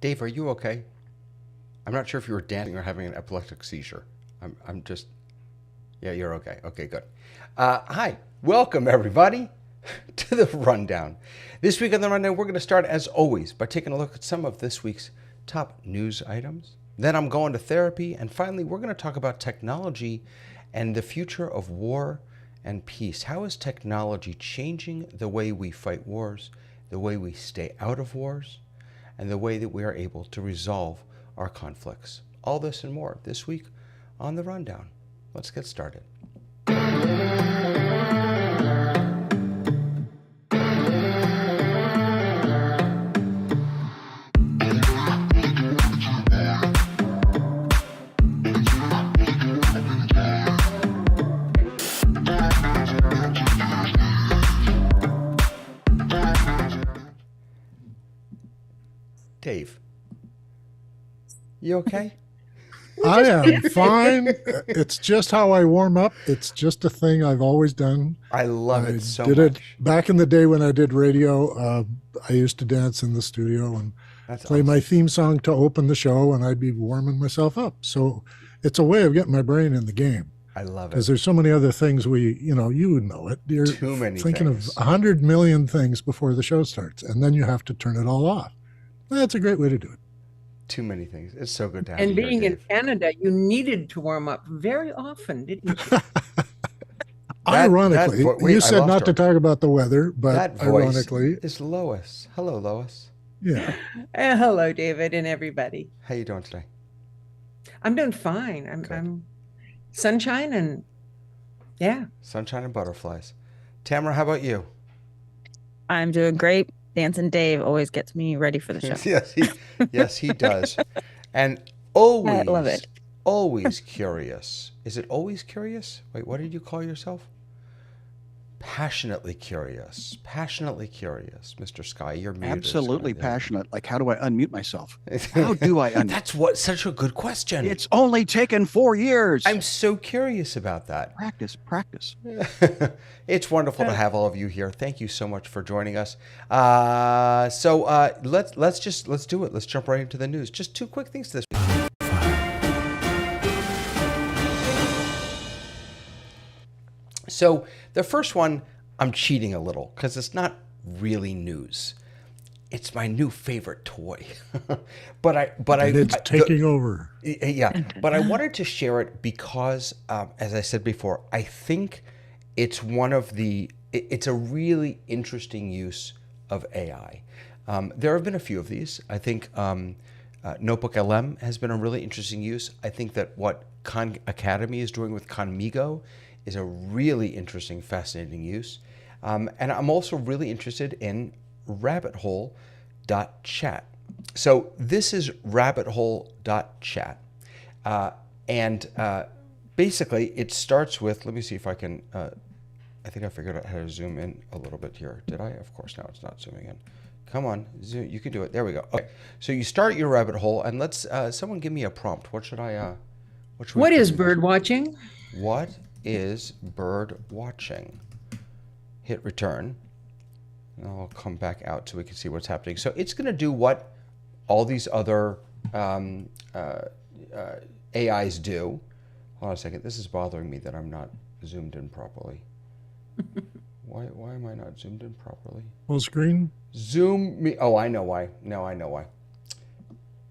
Dave, are you okay? I'm not sure if you were dancing or having an epileptic seizure. I'm just, yeah, you're okay. Okay, good. Hi, welcome everybody to the Rundown. This week on the Rundown, we're going to start, as always, by taking a look at some of this week's top news items. Then I'm going to therapy. And finally, we're going to talk about technology and the future of war and peace. How is technology changing the way we fight wars, the way we stay out of wars, and the way that we are able to resolve our conflicts? All this and more this week on the Rundown. Let's get started. Dave, you okay? I am fine. It's just how I warm up. It's just a thing I've always done. I love it so did much. It back in the day when I did radio. I used to dance in the studio and play my theme song to open the show, and I'd be warming myself up. So it's a way of getting my brain in the game. I love it. Because there's so many other things you know it. You're too many thinking things. of 100 million things before the show starts, and then you have to turn it all off. That's a great way to do it. Too many things. It's so good to have and you being here, in Dave. Canada, you needed to warm up very often, didn't you? Ironically, you said not to talk about the weather, but that voice ironically is Lois. Hello, Lois. Yeah. Hello, David, and everybody. How you doing today? I'm doing fine. I'm sunshine and sunshine and butterflies. Tamara, how about you? I'm doing great. Dancing Dave always gets me ready for the show. yes, he does. And always, I love it. Always curious. Is it always curious? Wait, what did you call yourself? Passionately curious. Passionately curious. Mr. Sky, you're muted. Absolutely passionate. Like, how do I unmute myself? How do I unmute? That's such a good question. It's only taken 4 years. I'm so curious about that. Practice. It's wonderful to have all of you here. Thank you so much for joining us. Let's do it. Let's jump right into the news. Just two quick things this week. So the first one, I'm cheating a little because it's not really news. It's my new favorite toy, it's taking over. Yeah, but I wanted to share it because, as I said before, I think it's it's a really interesting use of AI. There have been a few of these. I think Notebook LM has been a really interesting use. I think that what Khan Academy is doing with Conmigo is a really interesting, fascinating use. And I'm also really interested in rabbithole.chat. So this is rabbithole.chat. Basically it starts with, let me see if I can, I think I figured out how to zoom in a little bit here. Did I? Of course, now it's not zooming in. Come on, zoom, you can do it. There we go. Okay, so you start your rabbit hole, and let's, someone give me a prompt. What should what is bird watching? What is bird watching? Hit return. And I'll come back out so we can see what's happening. So it's going to do what all these other AIs do. Hold on a second. This is bothering me that I'm not zoomed in properly. Why am I not zoomed in properly? Full screen? Zoom me. Oh, I know why. No, I know why.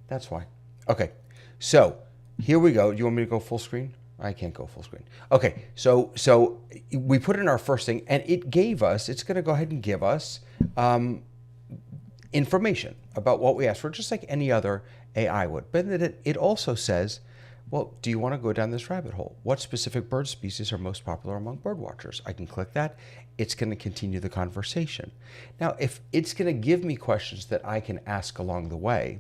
That's why. Okay. So here we go. Do you want me to go full screen? I can't go full screen. Okay, so we put in our first thing, and it's going to go ahead and give us information about what we asked for, just like any other AI would. But it also says, well, do you want to go down this rabbit hole? What specific bird species are most popular among bird watchers? I can click that. It's going to continue the conversation. Now, if it's going to give me questions that I can ask along the way,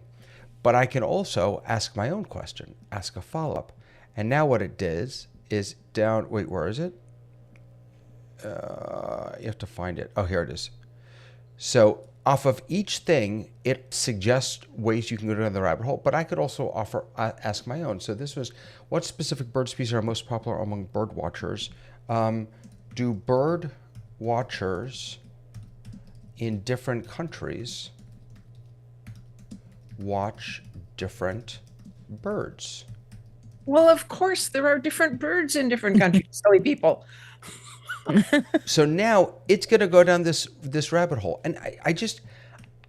but I can also ask my own question, ask a follow-up. And now what it does is down, wait, where is it? You have to find it. Oh, here it is. So off of each thing, it suggests ways you can go down the rabbit hole, but I could also ask my own. So this was, what specific bird species are most popular among bird watchers? Do bird watchers in different countries watch different birds. Well, of course, there are different birds in different countries, silly people. So now it's going to go down this rabbit hole. And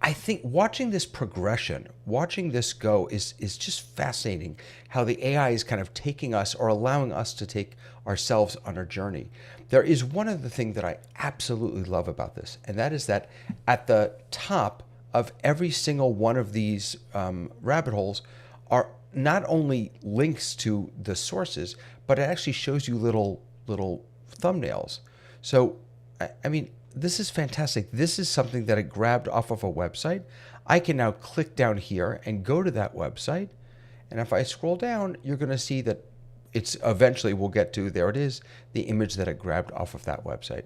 I think watching this progression, watching this go is just fascinating, how the AI is kind of taking us or allowing us to take ourselves on a journey. There is one other thing that I absolutely love about this, and that is that at the top of every single one of these rabbit holes are not only links to the sources, but it actually shows you little thumbnails. So, I mean, this is fantastic. This is something that I grabbed off of a website. I can now click down here and go to that website. And if I scroll down, you're going to see that it's eventually we'll get to, there it is, the image that I grabbed off of that website.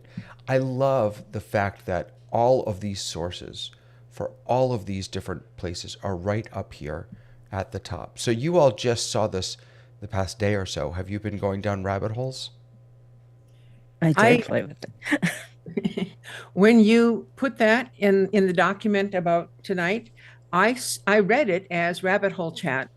I love the fact that all of these sources for all of these different places are right up here at the top. So you all just saw this the past day or so. Have you been going down rabbit holes? I did play with it. When you put that in the document about tonight, I read it as rabbit hole chat.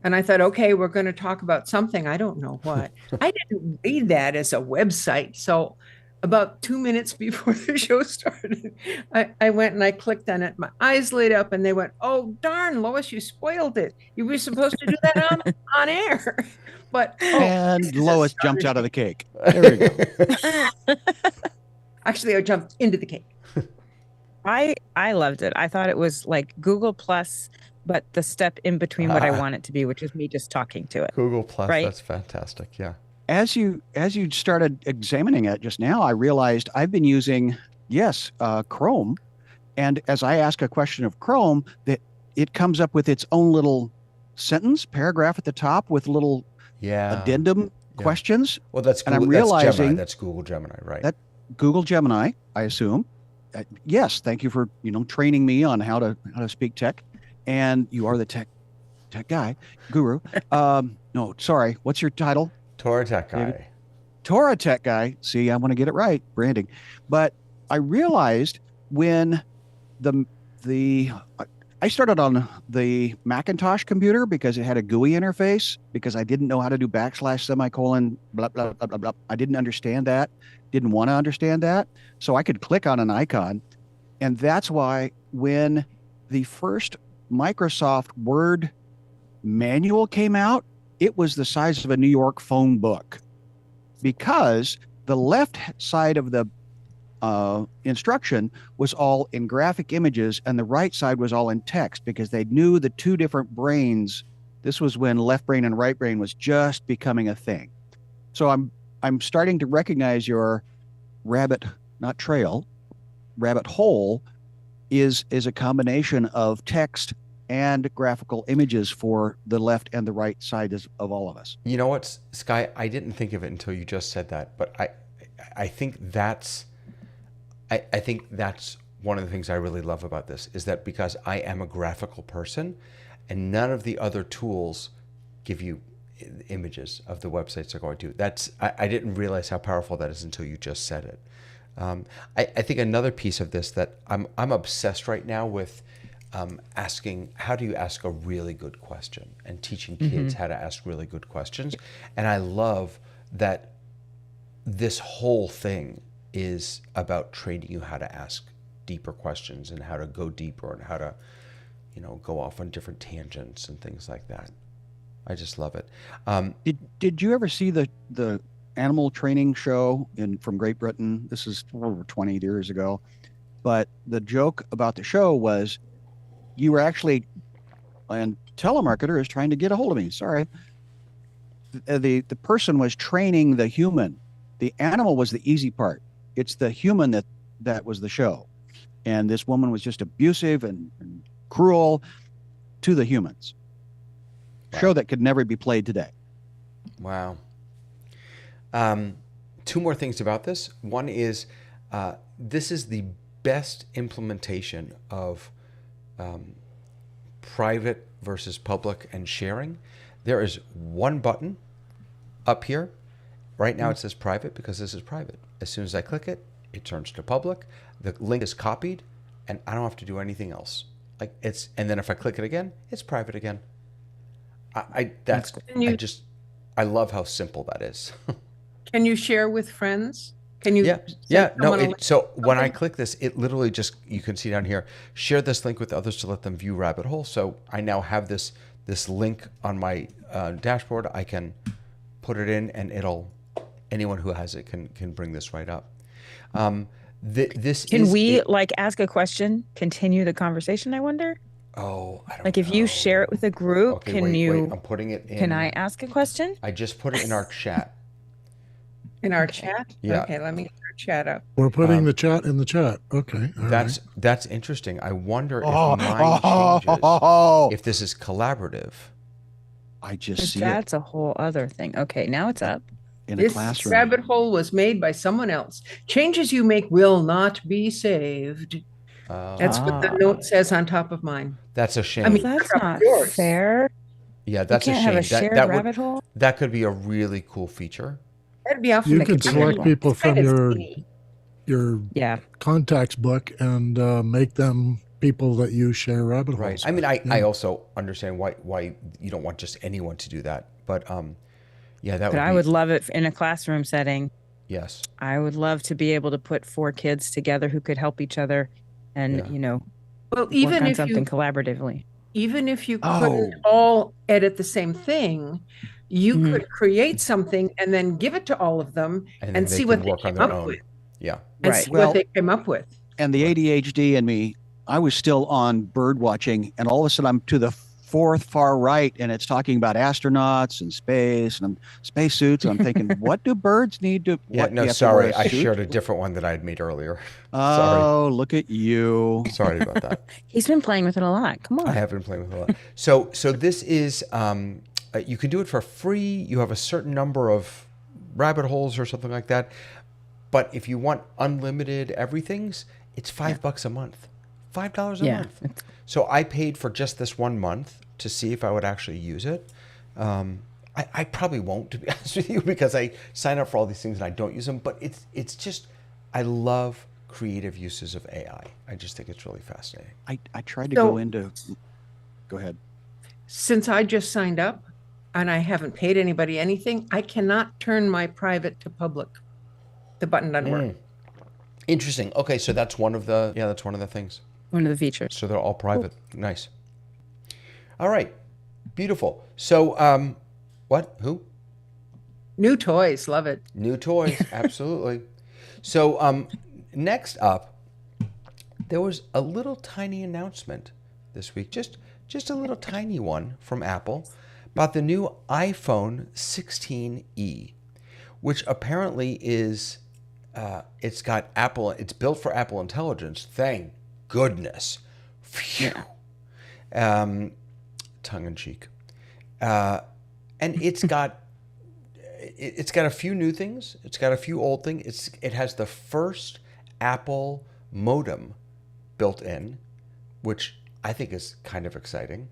And I thought, okay, we're going to talk about something. I don't know what. I didn't read that as a website. So about 2 minutes before the show started, I went and I clicked on it. My eyes lit up and they went, oh, darn, Lois, you spoiled it. You were supposed to do that on air. But and Lois jumped out of the cake. There we go. Actually, I jumped into the cake. I loved it. I thought it was like Google Plus, but the step in between what I want it to be, which is me just talking to it. Google Plus, right? That's fantastic. Yeah. As you started examining it just now, I realized I've been using, Chrome. And as I ask a question of Chrome, that it comes up with its own little sentence, paragraph at the top with little addendum questions. Well, that's Google, and I'm realizing that's Google Gemini, right? That Google Gemini, I assume. Yes, thank you for training me on how to speak tech, and you are the tech guy, guru. No, sorry, what's your title? Torah Tech Guy. David? Torah Tech Guy. See, I want to get it right, branding. But I realized when I started on the Macintosh computer because it had a GUI interface, because I didn't know how to do / semicolon, blah, blah, blah, blah, blah. I didn't understand that, didn't want to understand that. So I could click on an icon. And that's why when the first Microsoft Word manual came out, it was the size of a New York phone book, because the left side of the instruction was all in graphic images and the right side was all in text, because they knew the two different brains. This was when left brain and right brain was just becoming a thing. So I'm starting to recognize your rabbit hole is a combination of text and graphical images for the left and the right side of all of us. You know what, Sky? I didn't think of it until you just said that, but I think that's one of the things I really love about this, is that because I am a graphical person and none of the other tools give you images of the websites they're going to. I didn't realize how powerful that is until you just said it. I think another piece of this that I'm obsessed right now with asking, how do you ask a really good question, and teaching kids how to ask really good questions. And I love that this whole thing is about training you how to ask deeper questions and how to go deeper and how to, go off on different tangents and things like that. I just love it. Did you ever see the animal training show from Great Britain? This is over 20 years ago. But the joke about the show was you were actually, and telemarketer is trying to get a hold of me. Sorry. The person was training the human. The animal was the easy part. It's the human that was the show. And this woman was just abusive and cruel to the humans. Wow. Show that could never be played today. Wow. Two more things about this. One is this is the best implementation of private versus public and sharing. There is one button up here. Right now it says private because this is private. As soon as I click it, it turns to public. The link is copied and I don't have to do anything else. Like and then if I click it again, it's private again. I love how simple that is. Can you share with friends? Can you? Yeah, send yeah. No, someone a link so to when I something? click this, it literally just, you can see down here, share this link with others to let them view Rabbit Hole. So I now have this link on my dashboard. I can put it in, and anyone who has it can bring this right up. This Can is we like ask a question, continue the conversation? I wonder. Oh, I don't Like if you share it with a group, Okay, can wait. I'm putting it in. can I ask a question? I just put it in our chat. In our chat? Yeah. Okay, let me get our chat up. We're putting the chat in the chat. Okay. All right. That's interesting. I wonder if mine changes, if this is collaborative. I just see That's a whole other thing. Okay, now it's up. in a This classroom. rabbit hole was made by someone else. Changes you make will not be saved. That's what the note says on top of mine. That's a shame. I mean, That's up not yours. fair. Yeah, You that's a can't shame. have a shared that rabbit hole. That could be a really cool feature. That'd be awful. You make could it bigger. select people It's from kind of your skinny. your contacts book and make them people that you share rabbit holes. Right. I mean, I also understand why you don't want just anyone to do that, but yeah, that. But I would love it in a classroom setting. Yes. I would love to be able to put 4 kids together who could help each other, and Well, work even on if something you collaboratively. couldn't all edit the same thing, you could create something and then give it to all of them and see what they came up with. Yeah. And Right. see Well, what they came up with. And the ADHD in me, I was still on bird watching, and all of a sudden I'm to the fourth far right, and it's talking about astronauts and space and spacesuits. And I'm thinking, what do birds need to? Yeah. What, No, you have to wear sorry, a I suit? shared a different one that I had made earlier. Oh, look at you! Sorry about that. He's been playing with it a lot. Come on. I have been playing with it a lot. So this is you can do it for free. You have a certain number of rabbit holes or something like that. But if you want unlimited everything's, it's $5 a month. $5 a month. So I paid for just this 1 month to see if I would actually use it. I probably won't, to be honest with you, because I sign up for all these things and I don't use them. But it's just, I love creative uses of AI. I just think it's really fascinating. I tried to go into. Go ahead. Since I just signed up and I haven't paid anybody anything, I cannot turn my private to public. The button doesn't work. Interesting. Okay, so that's one of the things. One of the features. So they're all private. Cool. Nice. All right. Beautiful. So what? Who? New toys, love it. New toys, absolutely. So next up, there was a little tiny announcement this week, just a little tiny one from Apple about the new iPhone 16e, which apparently is it's built for Apple Intelligence. Thank goodness. Phew. Tongue in cheek. And it's got a few new things. It's got a few old things. It has the first Apple modem built in, which I think is kind of exciting.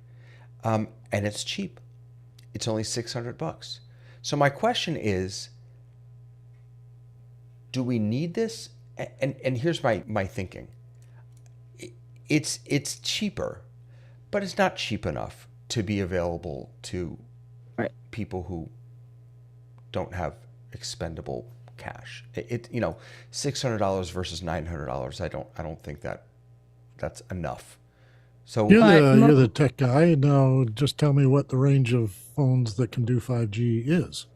And it's cheap. It's only $600. So my question is, do we need this? And here's my thinking. It's cheaper, but it's not cheap enough to be available to people who don't have expendable cash. $600 versus $900. I don't think that's enough. So you're the tech guy. Now, just tell me what the range of phones that can do 5G is.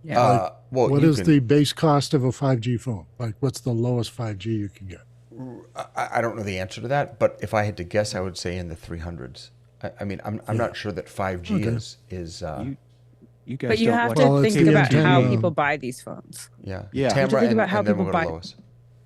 Yeah. What is the base cost of a 5G phone? Like, what's the lowest 5G you can get? I don't know the answer to that, but if I had to guess, I would say in the 300s. I mean, I'm not sure that 5G is. You guys But you don't have watch to think about antenna. how people buy these phones. Yeah. Yeah. Tamara, You have to think about and how then people we'll go to buy- Lois.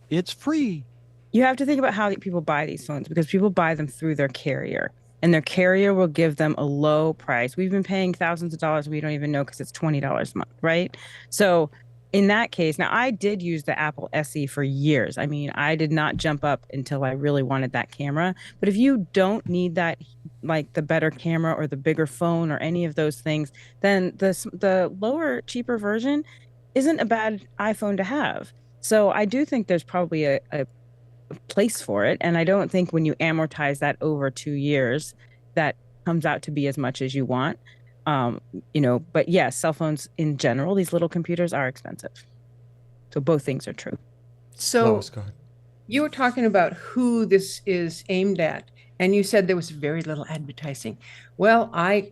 It's free. You have to think about how people buy these phones, because people buy them through their carrier, and their carrier will give them a low price. We've been paying thousands of dollars. We don't even know because it's $20 a month, right? So in that case, now I did use the Apple SE for years. I mean, I did not jump up until I really wanted that camera. But if you don't need that, like the better camera or the bigger phone or any of those things, then the lower, cheaper version isn't a bad iPhone to have. So I do think there's probably a place for it. And I don't think when you amortize that over 2 years, that comes out to be as much as you want. But yes, cell phones in general, these little computers are expensive. So both things are true. So Lois, go ahead. you were talking about who this is aimed at, and you said there was very little advertising. Well, I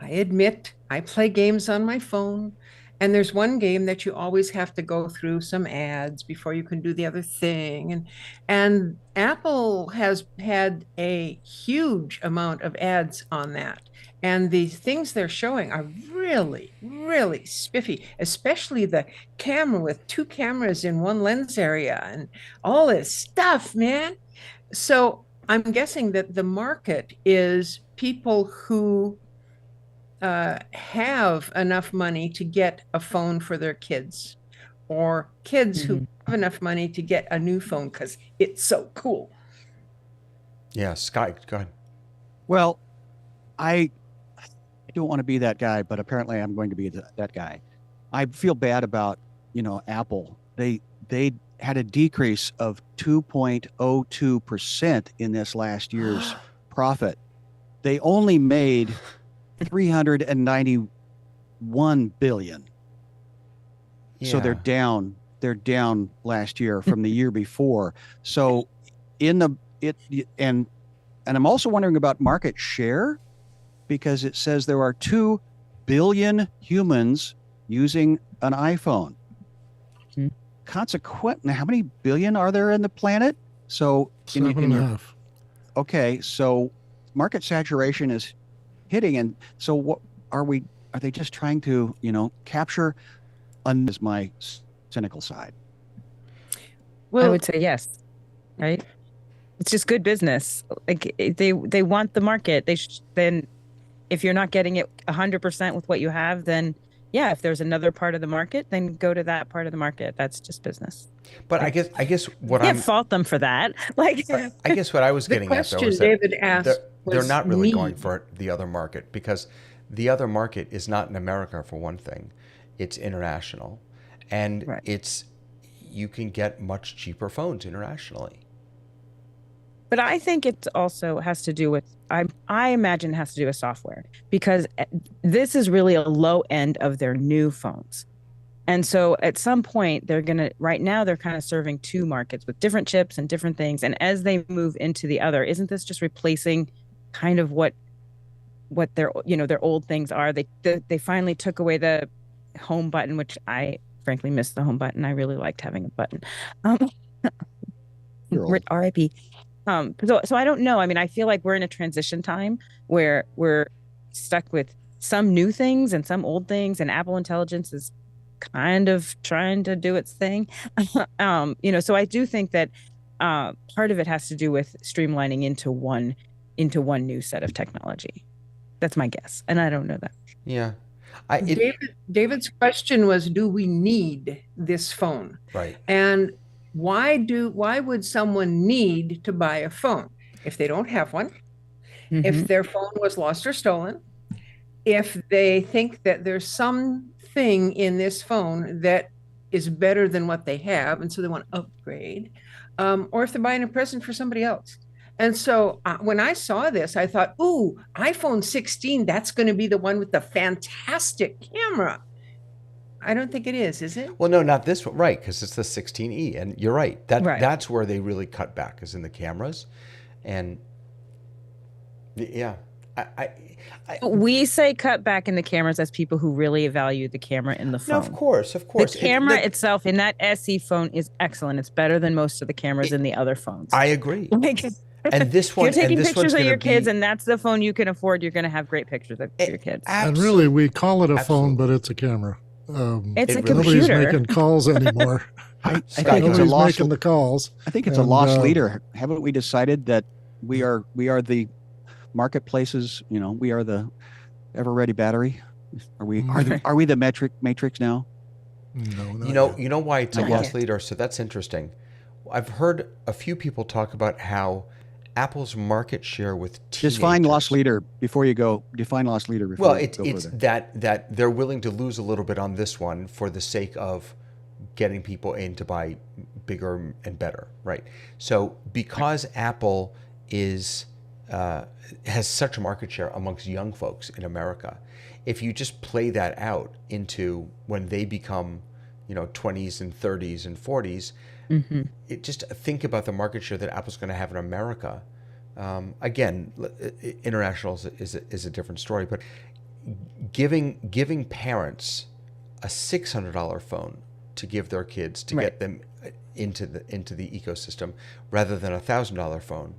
admit I play games on my phone, and there's one game that you always have to go through some ads before you can do the other thing. And Apple has had a huge amount of ads on that. And the things they're showing are really, really spiffy, especially the camera with 2 cameras in one lens area and all this stuff, man. So I'm guessing that the market is people who have enough money to get a phone for their kids, or kids who have enough money to get a new phone because it's so cool. Yeah, Scott, go ahead. Well, I don't want to be that guy, but apparently I'm going to be that guy. I feel bad about, Apple. They had a decrease of 2.02% in this last year's profit. They only made 391 billion. So they're down last year from the year before. So and I'm also wondering about market share, because it says there are 2 billion humans using an iPhone. Consequently, how many billion are there in the planet? So 7.5. Okay, so market saturation is hitting, and so what are they just trying to capture is my cynical side? Well, I would say yes, right? It's just good business. Like they want the market. Then if you're not getting it 100% with what you have, then yeah, if there's another part of the market, then go to that part of the market. That's just business. But I guess what I can't fault them for that. Like, I guess what I was getting at though is that David asked they're not really going for the other market, because the other market is not in America, for one thing. It's international, and you can get much cheaper phones internationally. But I think it also has to do with, I imagine it has to do with software, because this is really a low end of their new phones. And so at some point right now they're kind of serving 2 markets with different chips and different things. And as they move into the other, isn't this just replacing kind of what their old things are? They finally took away the home button, which I frankly miss the home button. I really liked having a button. RIP. So I don't know. I mean, I feel like we're in a transition time where we're stuck with some new things and some old things, and Apple Intelligence is kind of trying to do its thing. So I do think that part of it has to do with streamlining into one new set of technology. That's my guess, and I don't know that. Yeah. David's question was, do we need this phone? Right. And why would someone need to buy a phone if they don't have one? If their phone was lost or stolen, if they think that there's something in this phone that is better than what they have, and so they want to upgrade, or if they're buying a present for somebody else. And so when I saw this, I thought, ooh, iPhone 16, that's going to be the one with the fantastic camera. I don't think it is it? Well, no, not this one, right? Because it's the 16E, and you're right. That's where they really cut back, is in the cameras, and yeah, we say cut back in the cameras as people who really value the camera in the phone. No, of course. The camera itself in that SE phone is excellent. It's better than most of the cameras in the other phones. I agree. And this one, you're taking pictures of your kids, and that's the phone you can afford. You're going to have great pictures of your kids. And really, we call it a phone, but it's a camera. It's a nobody's computer. making calls anymore. I think it's making the calls. I think it's a lost leader. Haven't we decided that we are the marketplaces? We are the ever-ready battery. Are we the matrix now? No. You know why it's a lost leader? So that's interesting. I've heard a few people talk about how Apple's market share with teenagers. Define lost leader before you go. Define lost leader before you go it's that they're willing to lose a little bit on this one for the sake of getting people in to buy bigger and better, right? So because Apple is has such a market share amongst young folks in America, if you just play that out into when they become, 20s and 30s and 40s, it just think about the market share that Apple's going to have in America. Again, international is a different story, but giving parents a $600 phone to give their kids to get them into the ecosystem rather than a $1,000 phone.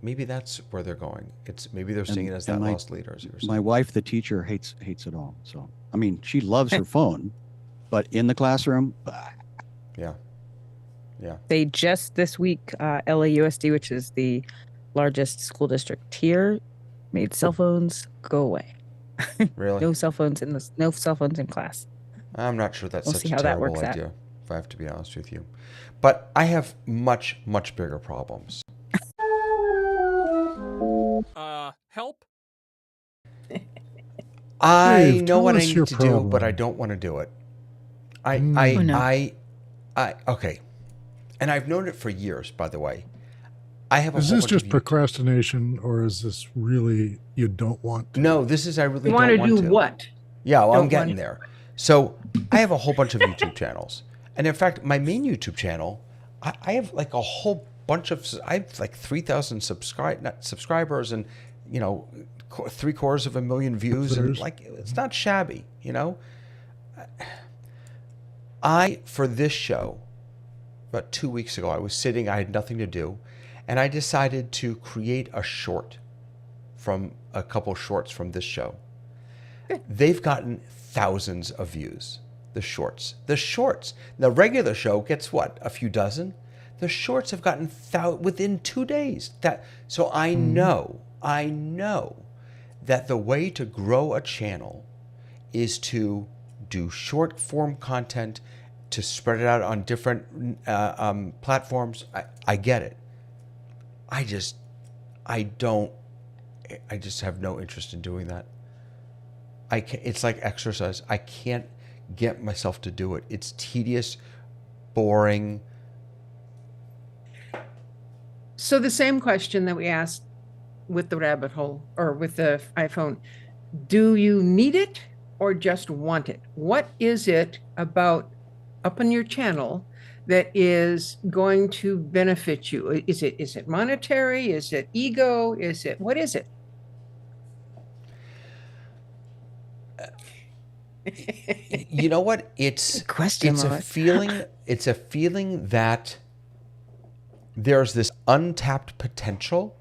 Maybe that's where they're going. Maybe they're seeing it as that lost leader. As you were saying. My wife, the teacher, hates it all. So I mean, she loves her phone, but in the classroom, yeah. They just this week, LAUSD, which is the largest school district here, made cell phones go away. Really? No cell phones in class. I'm not sure that's We'll such see a how that terrible works out. idea, if I have to be honest with you. But I have much, much bigger problems. Help? I Dave, know tell what I us need your to do, but I problem. don't want to do it. Okay. And I've known it for years, by the way. I have a Is whole this bunch just of procrastination, or is this really you don't want to? No, this is I really You don't want to want do to. what? Yeah, well, I'm Don't getting want- there. So I have a whole bunch of YouTube channels. And in fact, my main YouTube channel, I have like a whole bunch of, I have like 3,000 subscribers and, 750,000 views. And like, it's not shabby, for this show, about 2 weeks ago, I had nothing to do. And I decided to create a short from a couple shorts from this show. They've gotten thousands of views. The shorts. The regular show gets what? A few dozen? The shorts have gotten within 2 days. So I know that the way to grow a channel is to do short form content, to spread it out on different platforms. I get it. I just have no interest in doing that. It's like exercise. I can't get myself to do it. It's tedious, boring. So the same question that we asked with the rabbit hole or with the iPhone, do you need it or just want it? What is it about up on your channel that is going to benefit you? Is it monetary? Is it ego? What is it? You know what? It's a feeling. It's a feeling that there's this untapped potential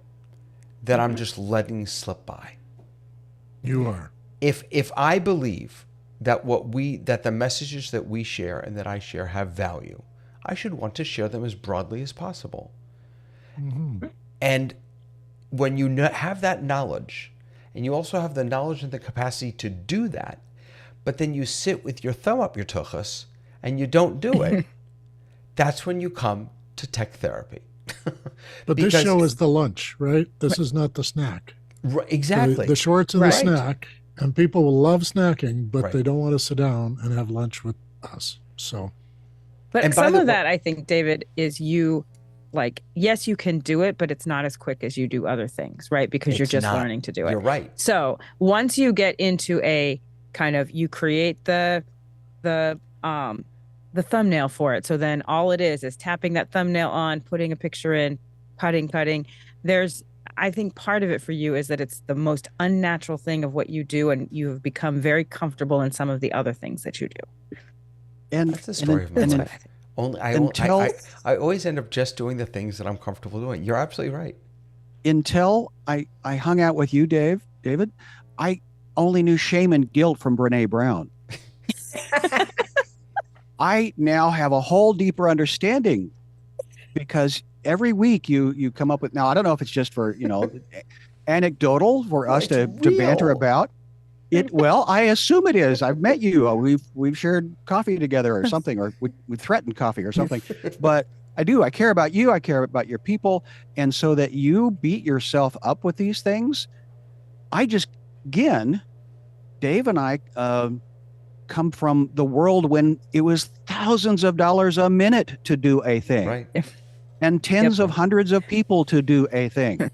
that I'm just letting slip by. You are. If I believe that that the messages that we share and that I share have value, I should want to share them as broadly as possible. Mm-hmm. And when you have that knowledge, and you also have the knowledge and the capacity to do that, but then you sit with your thumb up your tuchus and you don't do it, that's when you come to tech therapy. But this show is the lunch, right? This is not the snack. Right, exactly. The shorts are the snack, and people will love snacking, but Right. they don't want to sit down and have lunch with us. So, But And by some the of way- that, I think, David, is you like, yes, you can do it, but it's not as quick as you do other things, right? Because you're It's just not. learning to do it. You're right. So once you get into a kind of, you create the thumbnail for it. So then all it is tapping that thumbnail on, putting a picture in, cutting. I think part of it for you is that it's the most unnatural thing of what you do, and you have become very comfortable in some of the other things that you do. And That's the story of my and- life. I always end up just doing the things that I'm comfortable doing. You're absolutely right. Until I hung out with you, David, I only knew shame and guilt from Brene Brown. I now have a whole deeper understanding because every week you come up with, now I don't know if it's just for, anecdotal for us to banter real. about it. Well, I assume it is. I've met you. We've shared coffee together or something, or we threatened coffee or something, but I do. I care about you. I care about your people. And so that you beat yourself up with these things, again, Dave and I come from the world when it was thousands of dollars a minute to do a thing, Right. and tens of hundreds of people to do a thing.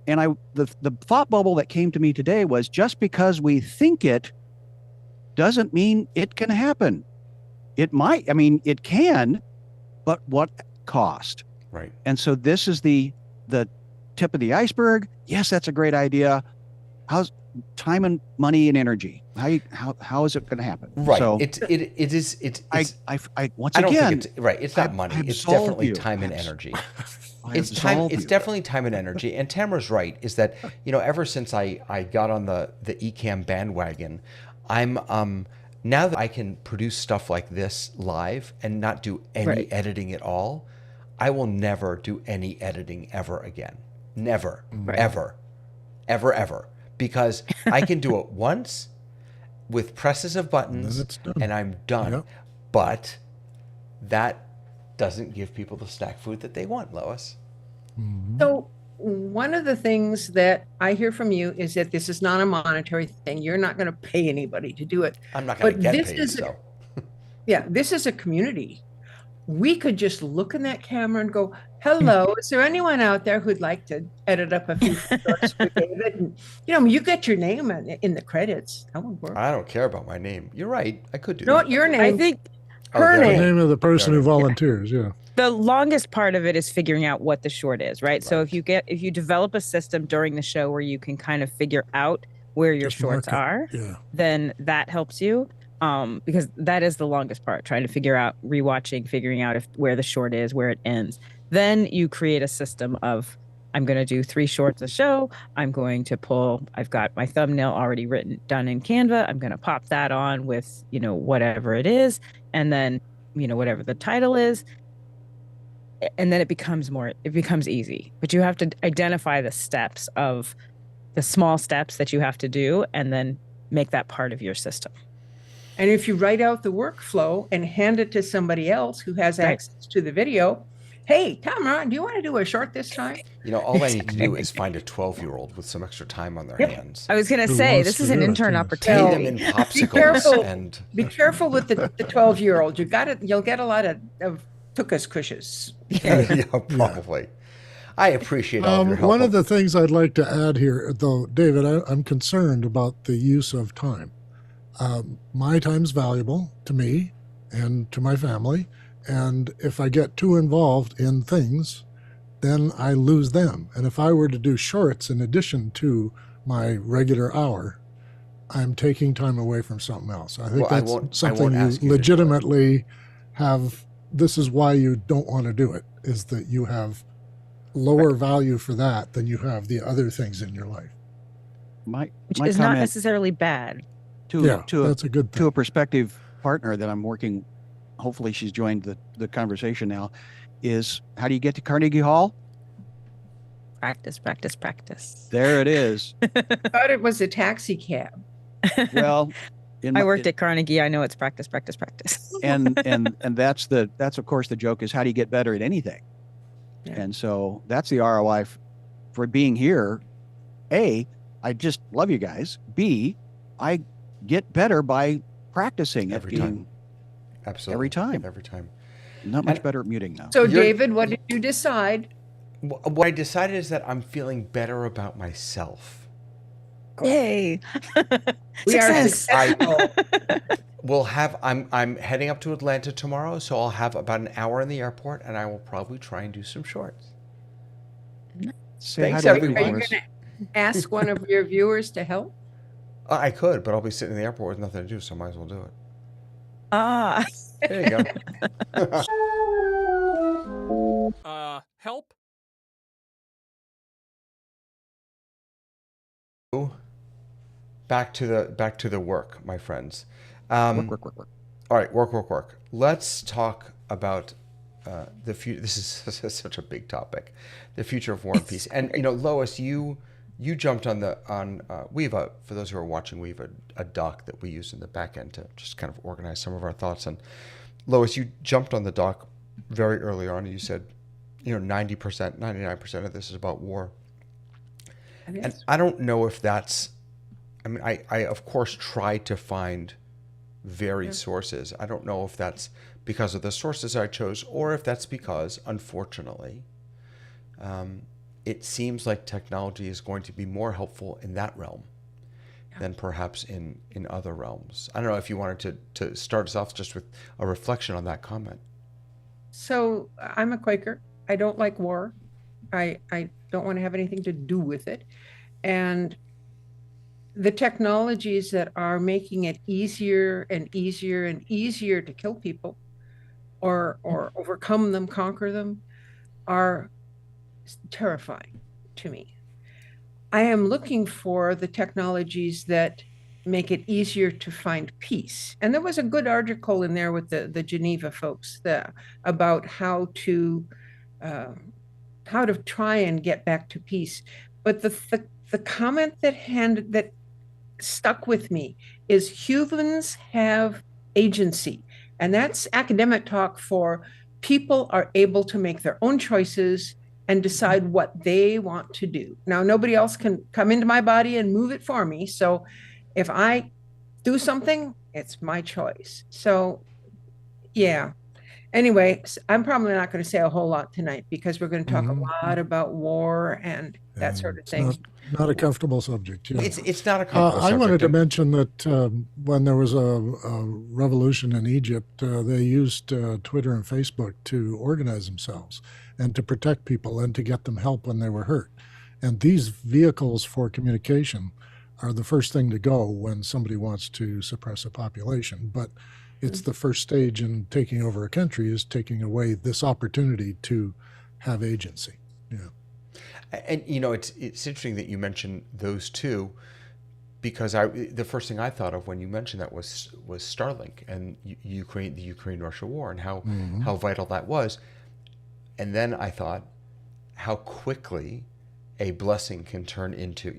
And the thought bubble that came to me today was, just because we think it doesn't mean it can happen. It might, I mean, it can, but what cost? Right. And so this is the tip of the iceberg. Yes, that's a great idea. How's time and money and energy? How is it going to happen? Right. So It's I once I don't again, think it's right. It's not money. It's absolve definitely you. time and energy. I It's time. absolve It's you. definitely time and energy. And Tamara's right. Is that, ever since I got on the Ecamm bandwagon, I'm now that I can produce stuff like this live and not do any Right. editing at all, I will never do any editing ever again. Never, Right. ever, because I can do it once with presses of buttons, then it's done. and I'm done. Yep. But that doesn't give people the snack food that they want, Lois. So one of the things that I hear from you is that this is not a monetary thing. You're not going to pay anybody to do it. I'm not going to But get this paid, is so. Yeah, this is a community. We could just look in that camera and go, hello, is there anyone out there who'd like to edit up a few shorts for David? And, you get your name in the credits. That would work. I don't care about my name. You're right. I could do Not that. your name. I think her their The name. name of the person who Yeah. volunteers. Yeah. the longest part of it is figuring out what the short is, right? So if you develop a system during the show where you can kind of figure out where your Just mark shorts it. are, Yeah. then that helps you. Because that is the longest part, trying to figure out, rewatching, figuring out where the short is, where it ends. Then you create a system of, I'm going to do 3 shorts a show. I'm going to I've got my thumbnail already done in Canva. I'm going to pop that on with, whatever it is. And then, whatever the title is. And then it becomes easy, but you have to identify the small steps that you have to do, and then make that part of your system. And if you write out the workflow and hand it to somebody else who has Right. access to the video, hey, Tamara, do you want to do a short this time? All I need to do is find a 12-year-old with some extra time on their Yep. hands. I was going to Who say, wants this to is an do it, intern yes. Pay them opportunity. in popsicles careful. and Be careful with the 12-year-old. You'll get a lot of tuchus cushes. yeah, probably. I appreciate all of your help. One of the things I'd like to add here, though, David, I'm concerned about the use of time. My time's valuable to me and to my family. And if I get too involved in things, then I lose them. And if I were to do shorts in addition to my regular hour, I'm taking time away from something else. I think Well, I that's won't something you ask you to do it. legitimately have. This is why you don't want to do it, is that you have lower value for that than you have the other things in your life. My Which my is not comment necessarily bad. to That's a good thing. to a prospective partner that I'm working, hopefully she's joined the conversation now, is, how do you get to Carnegie Hall? Practice, practice, practice. There it is. Thought it was a taxi cab. Well, I worked at Carnegie. I know it's practice, practice, practice. and that's of course the joke, is how do you get better at anything? Yeah. And so that's the ROI for being here. A, I just love you guys. B, I get better by practicing Every at time. being Absolutely. every time. Every time. not much And- better at muting now. So, You're- David, what did you decide? What I decided is that I'm feeling better about myself. Yay. We are Success. successful. I'm heading up to Atlanta tomorrow, so I'll have about an hour in the airport, and I will probably try and do some shorts. Say Thanks, hi to everyone. Are you Lois. going to ask one of your viewers to help? I could, but I'll be sitting in the airport with nothing to do, so I might as well do it. Ah. There you Help? go. Back to the work, my friends. Work. All right, work. Let's talk about the future. This is such a big topic, the future of War and Peace. And Lois, you jumped on we have for those who are watching, we have a doc that we use in the back end to just kind of organize some of our thoughts. And Lois, you jumped on the doc very early on, and you said, 90%, 99% of this is about war. And I don't know if that's. I mean, I of course try to find varied sources. I don't know if that's because of the sources I chose or if that's because, unfortunately, it seems like technology is going to be more helpful in that realm than perhaps in other realms. I don't know if you wanted to start us off just with a reflection on that comment. So I'm a Quaker. I don't like war. I don't want to have anything to do with it. And the technologies that are making it easier and easier and easier to kill people or overcome them, conquer them, are terrifying to me. I am looking for the technologies that make it easier to find peace. And there was a good article in there with the Geneva folks about uh, how to try and get back to peace. But the comment that stuck with me is humans have agency. And that's academic talk for people are able to make their own choices and decide what they want to do. Now, nobody else can come into my body and move it for me. So if I do something, it's my choice. So, yeah. Anyway, I'm probably not going to say a whole lot tonight because we're going to talk a lot about war and that sort of It's thing. not a comfortable subject. Yeah. It's not a comfortable I subject. wanted to mention that when there was a revolution in Egypt, they used Twitter and Facebook to organize themselves and to protect people and to get them help when they were hurt. And these vehicles for communication are the first thing to go when somebody wants to suppress a population. But it's the first stage in taking over a country is taking away this opportunity to have agency. Yeah. And it's interesting that you mentioned those two, because the first thing I thought of when you mentioned that was Starlink and the Ukraine-Russia war and how vital that was. And then I thought how quickly a blessing can turn into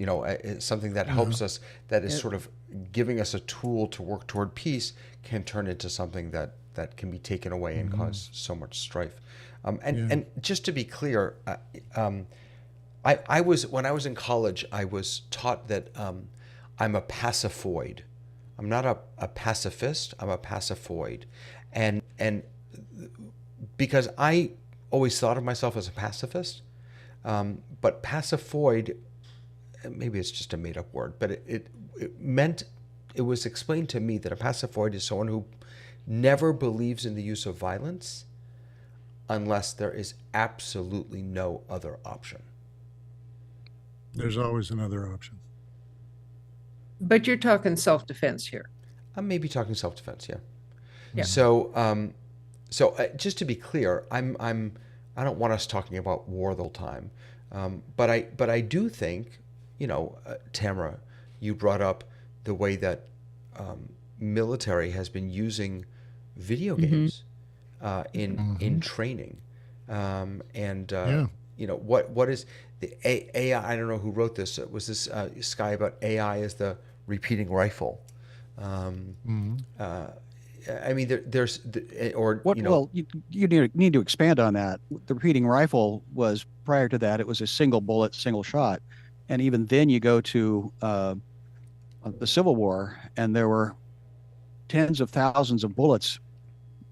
something that helps us, that is sort of giving us a tool to work toward peace, can turn into something that can be taken away and cause so much strife. And just to be clear, I was, when I was in college, I was taught that I'm a pacifoid. I'm not a pacifist. I'm a pacifoid, and because I always thought of myself as a pacifist, but pacifoid, maybe it's just a made-up word, but it meant, it was explained to me that a pacifoid is someone who never believes in the use of violence unless there is absolutely no other option. There's always another option. But you're talking self-defense here. I'm maybe talking self-defense, yeah. Yeah. So, just to be clear, I don't want us talking about war the whole time, but I do think, Tamara, you brought up the way that military has been using video games in training, what is the AI? I don't know who wrote this. It was this guy about AI as the repeating rifle. I mean, there's Well, you need to expand on that. The repeating rifle was, prior to that, it was a single bullet, single shot, and even then you go to the Civil War, and there were tens of thousands of bullets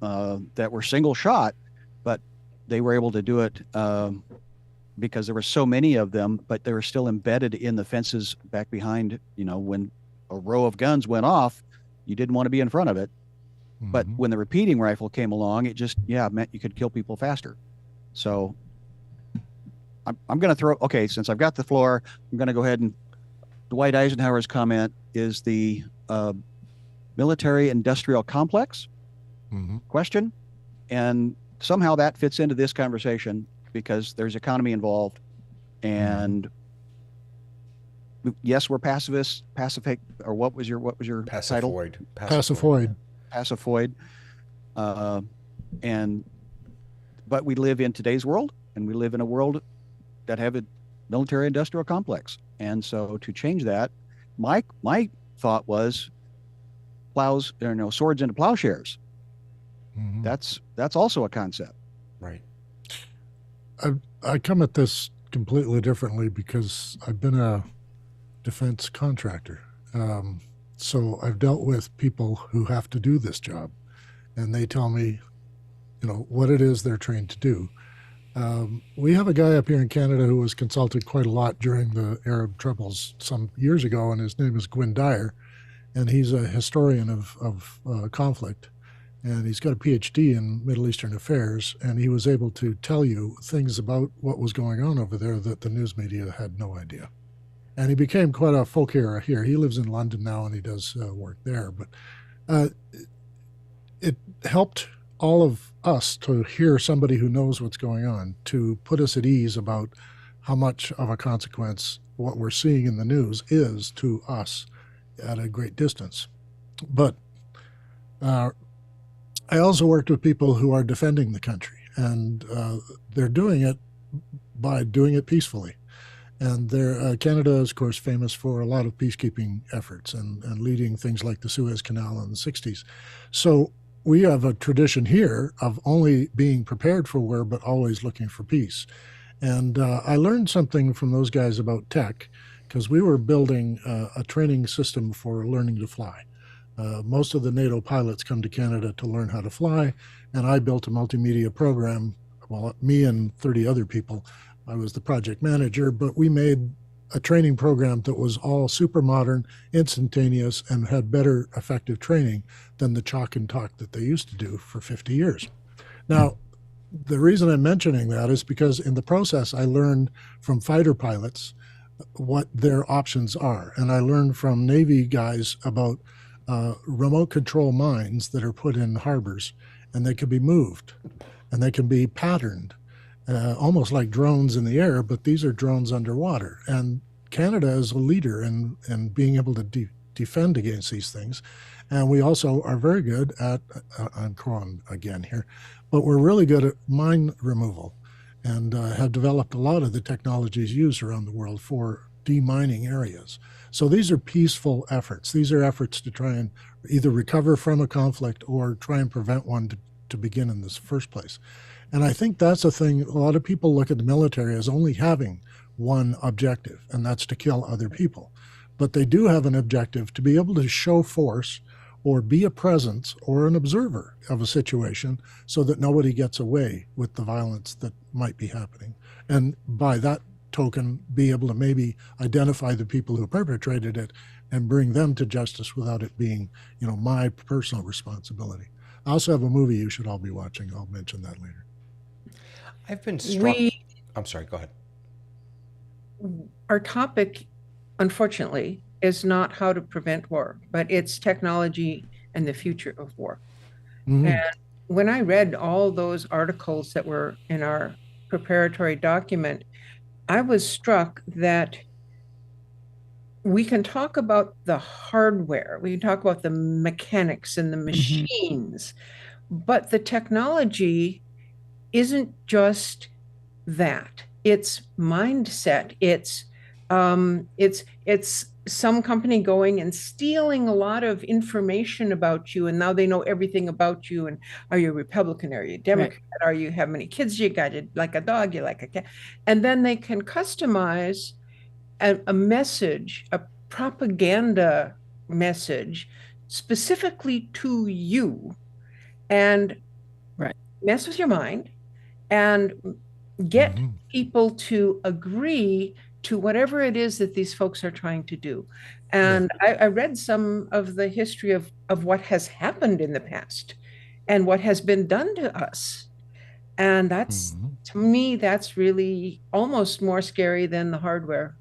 that were single shot, but they were able to do it because there were so many of them, but they were still embedded in the fences back behind. When a row of guns went off, you didn't want to be in front of it. But when the repeating rifle came along, it just, meant you could kill people faster. So I'm going to since I've got the floor, I'm going to go ahead and Dwight Eisenhower's comment is the military industrial complex question. And somehow that fits into this conversation because there's economy involved. And yes, we're pacifists, pacific, or what was your title? Pacifoid. Pacifoid. But we live in today's world, and we live in a world that have a military industrial complex. And so to change that, my thought was swords into plowshares. That's also a concept. Right. I come at this completely differently because I've been a defense contractor. So I've dealt with people who have to do this job, and they tell me, what it is they're trained to do. We have a guy up here in Canada who was consulted quite a lot during the Arab Troubles some years ago, and his name is Gwyn Dyer, and he's a historian of conflict, and he's got a PhD in Middle Eastern affairs, and he was able to tell you things about what was going on over there that the news media had no idea. And he became quite a folk hero here. He lives in London now, and he does work there. But uh, it helped all of us to hear somebody who knows what's going on, to put us at ease about how much of a consequence what we're seeing in the news is to us at a great distance. But I also worked with people who are defending the country, and they're doing it by doing it peacefully. And Canada is, of course, famous for a lot of peacekeeping efforts and leading things like the Suez Canal in the 60s. So we have a tradition here of only being prepared for war, but always looking for peace. And I learned something from those guys about tech, because we were building a training system for learning to fly. Most of the NATO pilots come to Canada to learn how to fly, and I built a multimedia program. Well, me and 30 other people. I was the project manager, but we made a training program that was all super modern, instantaneous, and had better effective training than the chalk and talk that they used to do for 50 years. Now, the reason I'm mentioning that is because in the process, I learned from fighter pilots what their options are. And I learned from Navy guys about remote control mines that are put in harbors, and they can be moved and they can be patterned. Almost like drones in the air, but these are drones underwater. And Canada is a leader in being able to defend against these things. And we also are very good at, I'm crowing again here, but we're really good at mine removal and have developed a lot of the technologies used around the world for demining areas. So these are peaceful efforts. These are efforts to try and either recover from a conflict or try and prevent one to begin in this first place. And I think that's a thing. A lot of people look at the military as only having one objective, and that's to kill other people. But they do have an objective to be able to show force or be a presence or an observer of a situation so that nobody gets away with the violence that might be happening. And by that token, be able to maybe identify the people who perpetrated it and bring them to justice without it being, my personal responsibility. I also have a movie you should all be watching. I'll mention that later. I've been struck. We, I'm sorry, go ahead. our topic, unfortunately, is not how to prevent war, but it's technology and the future of war. Mhm. And when I read all those articles that were in our preparatory document, I was struck that we can talk about the hardware, we can talk about the mechanics and the machines, but the technology isn't just that. It's mindset. It's some company going and stealing a lot of information about you, and now they know everything about you. And are you a Republican? Are you a Democrat? Are you how many kids you got? You like a dog? You like a cat? And then they can customize a message, a propaganda message, specifically to you, and mess with your mind and get Mhm. people to agree to whatever it is that these folks are trying to do. And I read some of the history of what has happened in the past and what has been done to us. And that's, Mhm. to me, that's really almost more scary than the hardware.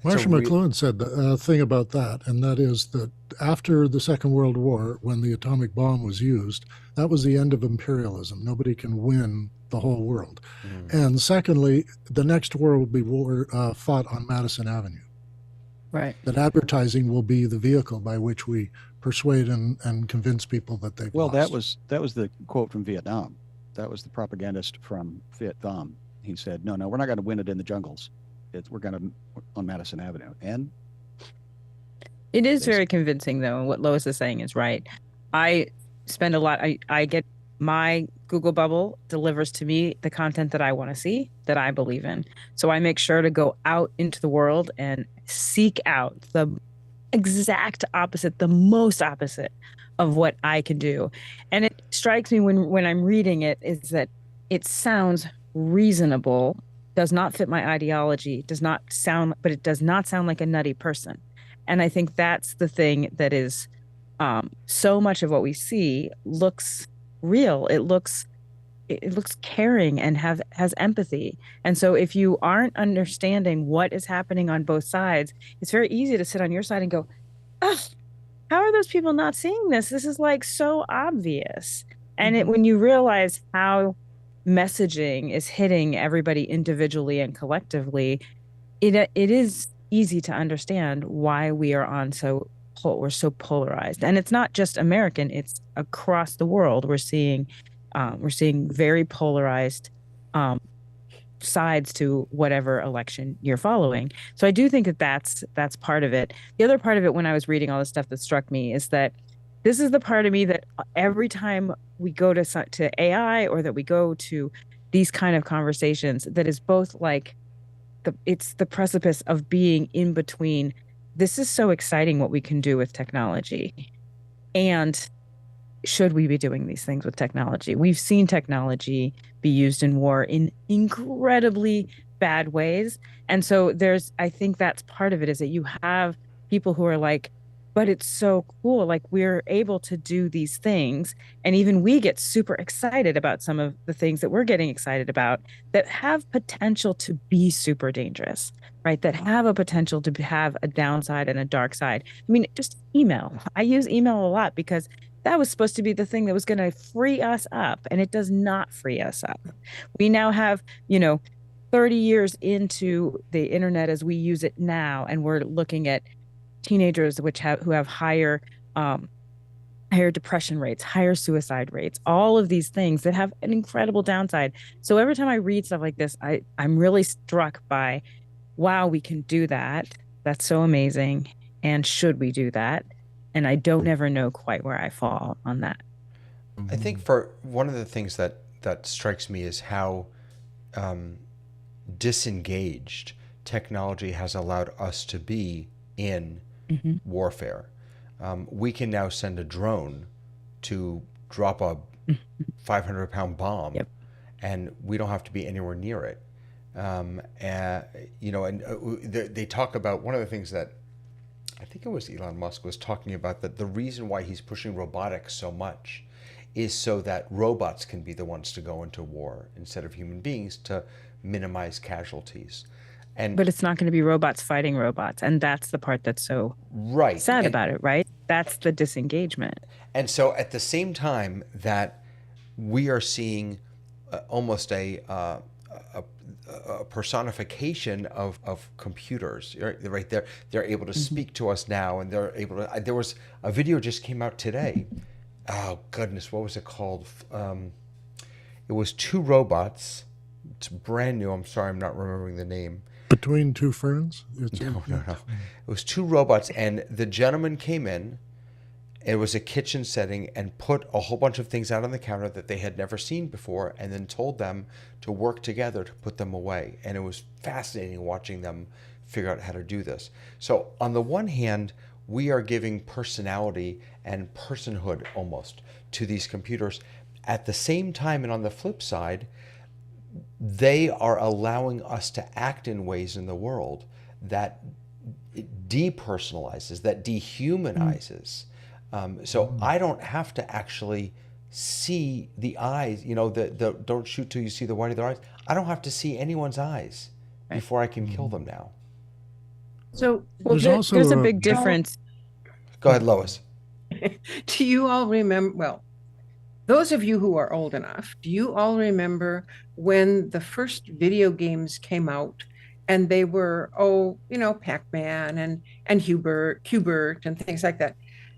Marshall McLuhan said a thing about that, and that is that after the Second World War, when the atomic bomb was used, that was the end of imperialism. Nobody can win the whole world. And secondly, the next war will be fought on Madison Avenue. Right. That advertising will be the vehicle by which we persuade and convince people that they've Well, lost. that was the quote from Vietnam. That was the propagandist from Vietnam. He said, "No, we're not going to win it in the jungles. We're going to on Madison Avenue." And it is very convincing, though. And what Lois is saying is right. I spend a lot. I get my Google bubble delivers to me the content that I want to see, that I believe in. So I make sure to go out into the world and seek out the exact opposite, the most opposite of what I can do. And it strikes me when I'm reading it is that it sounds reasonable, does not fit my ideology, does not sound, but it does not sound like a nutty person. And I think that's the thing that is so much of what we see looks real. It looks caring and has empathy. And so if you aren't understanding what is happening on both sides, it's very easy to sit on your side and go, oh, how are those people not seeing this? This is like so obvious. And when you realize how messaging is hitting everybody individually and collectively, it is easy to understand why we're so polarized. And it's not just American, it's across the world. We're seeing very polarized sides to whatever election you're following. So I do think that that's part of it. The other part of it, when I was reading all the stuff that struck me, is that this is the part of me that every time we go to AI, or that we go to these kind of conversations, that is both like it's the precipice of being in between. This is so exciting what we can do with technology, and should we be doing these things with technology? We've seen technology be used in war in incredibly bad ways. And so I think that's part of it, is that you have people who are like, but it's so cool. Like, we're able to do these things. And even we get super excited about some of the things that we're getting excited about that have potential to be super dangerous, right? That have a potential to have a downside and a dark side. I mean, just email. I use email a lot because that was supposed to be the thing that was going to free us up, and it does not free us up. We now have, 30 years into the internet as we use it now, and we're looking at teenagers who have higher depression rates, higher suicide rates, all of these things that have an incredible downside. So every time I read stuff like this, I'm really struck by, wow, we can do that. That's so amazing. And should we do that? And I don't ever know quite where I fall on that. I think for one of the things that strikes me is how disengaged technology has allowed us to be in warfare. We can now send a drone to drop a 500-pound bomb, Yep. and we don't have to be anywhere near it. They talk about one of the things that I think it was Elon Musk was talking about, that the reason why he's pushing robotics so much is so that robots can be the ones to go into war instead of human beings, to minimize casualties. But it's not going to be robots fighting robots. And that's the part that's so sad about it, right? That's the disengagement. And so at the same time that we are seeing almost a personification of computers, right there, they're able to speak to us now, and they're able to. There was a video just came out today. Oh goodness, what was it called? It was two robots. It's brand new. I'm sorry, I'm not remembering the name. Between Two Ferns? No. It was two robots, and the gentleman came in. It was a kitchen setting, and put a whole bunch of things out on the counter that they had never seen before, and then told them to work together to put them away. And it was fascinating watching them figure out how to do this. So on the one hand, we are giving personality and personhood almost to these computers. At the same time, and on the flip side, they are allowing us to act in ways in the world that depersonalizes, that dehumanizes. So I don't have to actually see the eyes, the don't shoot till you see the white of their eyes. I don't have to see anyone's eyes before I can kill them now. So there's a big difference. Go ahead, Lois. Do you all remember, well, those of you who are old enough, do you all remember when the first video games came out, and they were, Pac-Man and Hubert and things like that?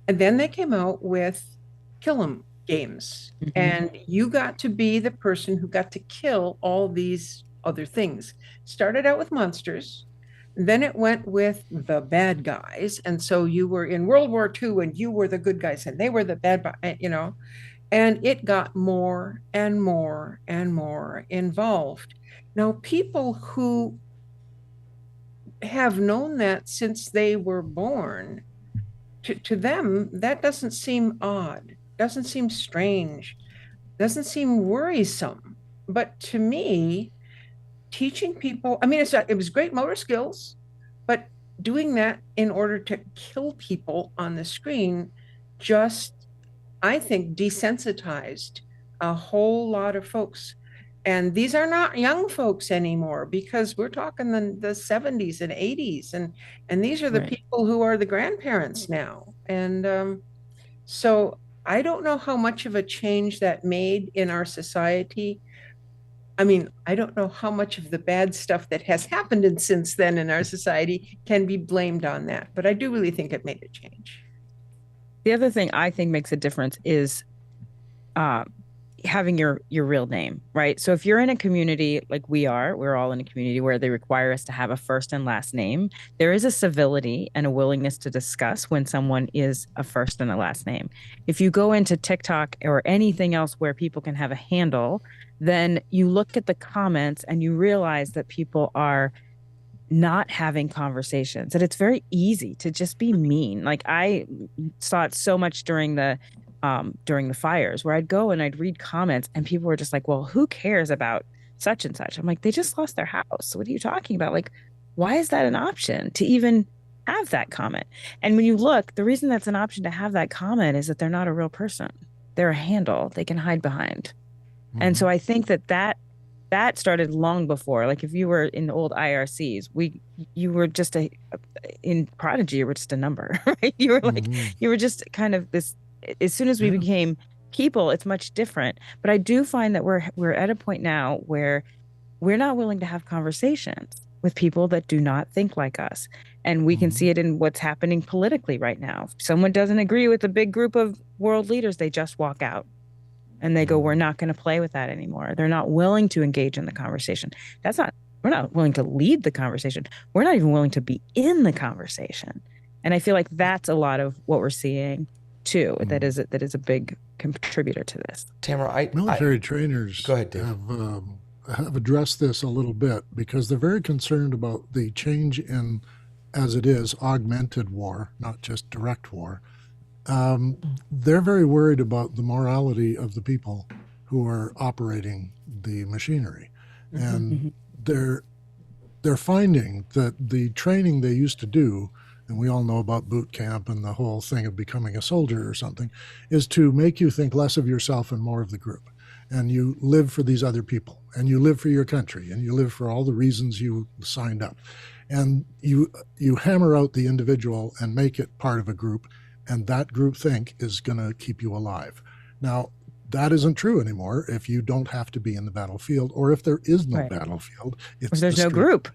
And then they came out with kill 'em games, and you got to be the person who got to kill all these other things. Started out with monsters, then it went with the bad guys, and so you were in World War II, and you were the good guys, and they were the bad, and it got more and more and more involved. Now, people who have known that since they were born to them, that doesn't seem odd, doesn't seem strange, doesn't seem worrisome. But to me, teaching people, I mean, it was great motor skills, but doing that in order to kill people on the screen just, I think, desensitized a whole lot of folks. And these are not young folks anymore, because we're talking the 70s and 80s, and these are the Right. people who are the grandparents now. And so I don't know how much of a change that made in our society. I mean, I don't know how much of the bad stuff that has happened since then in our society can be blamed on that, but I do really think it made a change. The other thing I think makes a difference is having your real name, right? So if you're in a community like we're all in a community where they require us to have a first and last name, there is a civility and a willingness to discuss when someone is a first and a last name. If you go into TikTok or anything else where people can have a handle, then you look at the comments and you realize that people are not having conversations, that it's very easy to just be mean. Like I saw it so much during the fires, where I'd go and I'd read comments and people were just like, well, who cares about such and such? I'm like, they just lost their house. What are you talking about? Like, why is that an option to even have that comment? And when you look, the reason that's an option to have that comment is that they're not a real person. They're a handle they can hide behind. And so I think that started long before. Like if you were in the old IRCs, you were just in Prodigy, you were just a number, right? You were like, you were just kind of this. As soon as we became people, it's much different. But I do find that we're at a point now where we're not willing to have conversations with people that do not think like us. And we can see it in what's happening politically right now. If someone doesn't agree with a big group of world leaders, they just walk out. And they go, we're not going to play with that anymore. They're not willing to engage in the conversation. We're not willing to lead the conversation. We're not even willing to be in the conversation. And I feel like that's a lot of what we're seeing too. That is a big contributor to this. Tamara, military trainers go ahead, Dave. have addressed this a little bit because they're very concerned about the change in, as it is, augmented war, not just direct war. They're very worried about the morality of the people who are operating the machinery. And they're finding that the training they used to do, and we all know about boot camp and the whole thing of becoming a soldier or something, is to make you think less of yourself and more of the group. And you live for these other people, and you live for your country, and you live for all the reasons you signed up. And you hammer out the individual and make it part of a group, and that group think is going to keep you alive. Now, that isn't true anymore if you don't have to be in the battlefield, or if there is no battlefield. It's there's no group.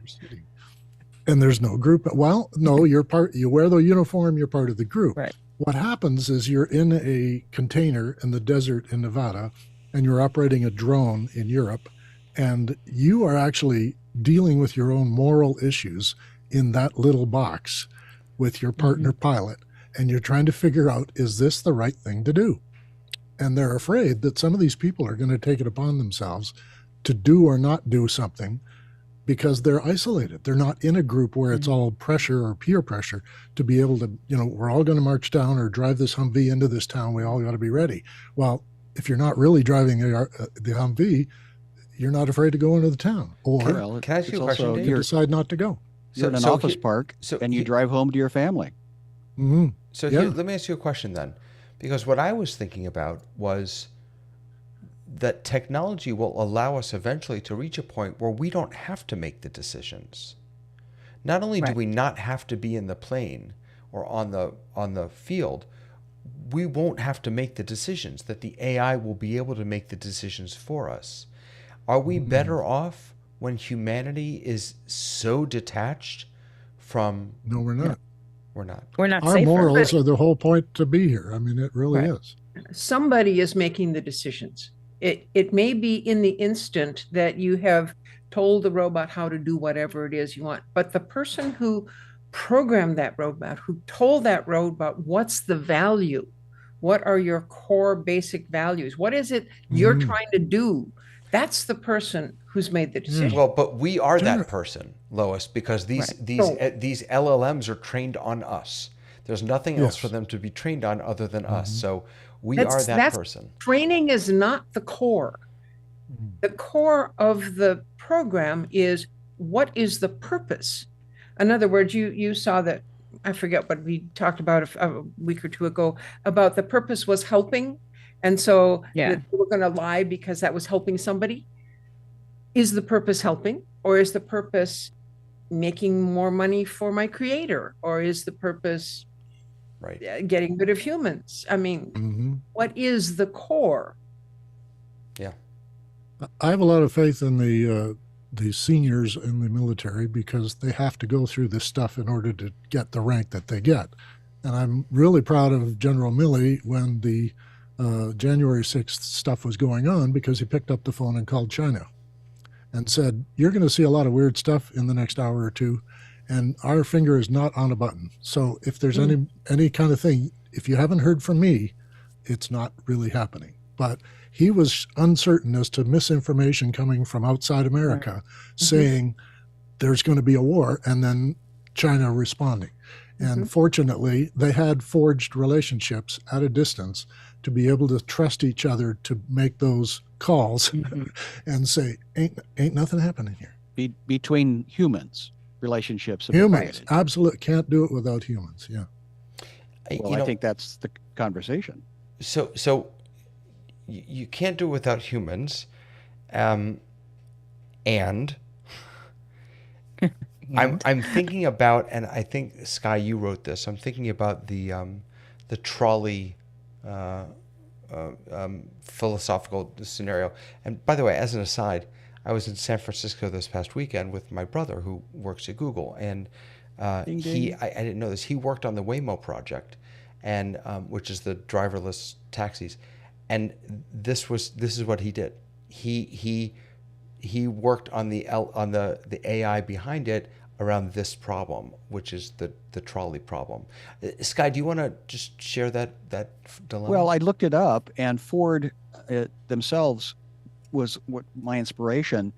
And there's no group. Well, no, you're part. You wear the uniform, you're part of the group. Right. What happens is you're in a container in the desert in Nevada, and you're operating a drone in Europe, and you are actually dealing with your own moral issues in that little box with your partner pilot. And you're trying to figure out, is this the right thing to do? And they're afraid that some of these people are going to take it upon themselves to do or not do something because they're isolated. They're not in a group where it's all pressure or peer pressure to be able to, we're all going to march down or drive this Humvee into this town. We all got to be ready. Well, if you're not really driving the Humvee, you're not afraid to go into the town. Or can I ask you a question, Dave? You decide not to go. You're in an office park, and you drive home to your family. So let me ask you a question then, because what I was thinking about was that technology will allow us eventually to reach a point where we don't have to make the decisions. Not only do we not have to be in the plane or on the field, we won't have to make the decisions, that the AI will be able to make the decisions for us. Are we better off when humanity is so detached from... No, we're not. We're not. We're not Our safer. morals are the whole point to be here. I mean, it really is. Somebody is making the decisions. It may be in the instant that you have told the robot how to do whatever it is you want, but the person who programmed that robot, who told that robot what's the value, what are your core basic values, what is it you're trying to do, that's the person who's made the decision. Well, but we are that person, Lois, because these LLMs are trained on us. There's nothing else for Yes. them to be trained on other than us. Mhm. So we are that That's person. training is not the core. The core of the program is what is the purpose? In other words, you saw that, I forget what we talked about a week or two ago, about the purpose was helping. And so Yeah. that we're going to lie because that was helping somebody. Is the purpose helping, or is the purpose making more money for my creator, or is the purpose Right. getting rid of humans? I mean, Mhm. what is the core? Yeah. I have a lot of faith in the seniors in the military because they have to go through this stuff in order to get the rank that they get. And I'm really proud of General Milley when the January 6th stuff was going on, because he picked up the phone and called China and said, "You're going to see a lot of weird stuff in the next hour or two, and our finger is not on a button. So if there's any kind of thing, if you haven't heard from me, it's not really happening." But he was uncertain as to misinformation coming from outside America saying there's going to be a war, and then China responding. And fortunately, they had forged relationships at a distance to be able to trust each other to make those calls and say, ain't nothing happening here. Between humans, relationships have been Humans, created. absolutely can't do it without humans. Yeah. Well, I think that's the conversation. So you can't do it without humans, and I'm thinking about, and I think Sky, you wrote this. I'm thinking about the trolley philosophical scenario. And by the way, as an aside, I was in San Francisco this past weekend with my brother who works at Google, and Ding, ding. I didn't know this. He worked on the Waymo project, and which is the driverless taxis, and this is what he did. He worked on the AI behind it around this problem, which is the trolley problem. Sky, do you want to just share that dilemma? Well, I looked it up, and Ford themselves was what my inspiration,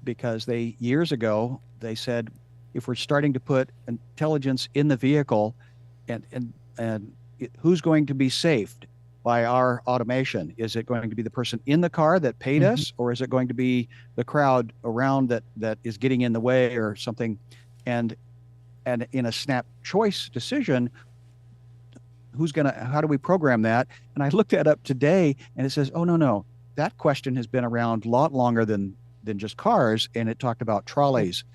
because they years ago they said, if we're starting to put intelligence in the vehicle, and who's going to be saved by our automation? Is it going to be the person in the car that paid us, or is it going to be the crowd around that is getting in the way or something? And in a snap choice decision, how do we program that? And I looked that up today, and it says, oh, no, that question has been around a lot longer than just cars. And it talked about trolleys,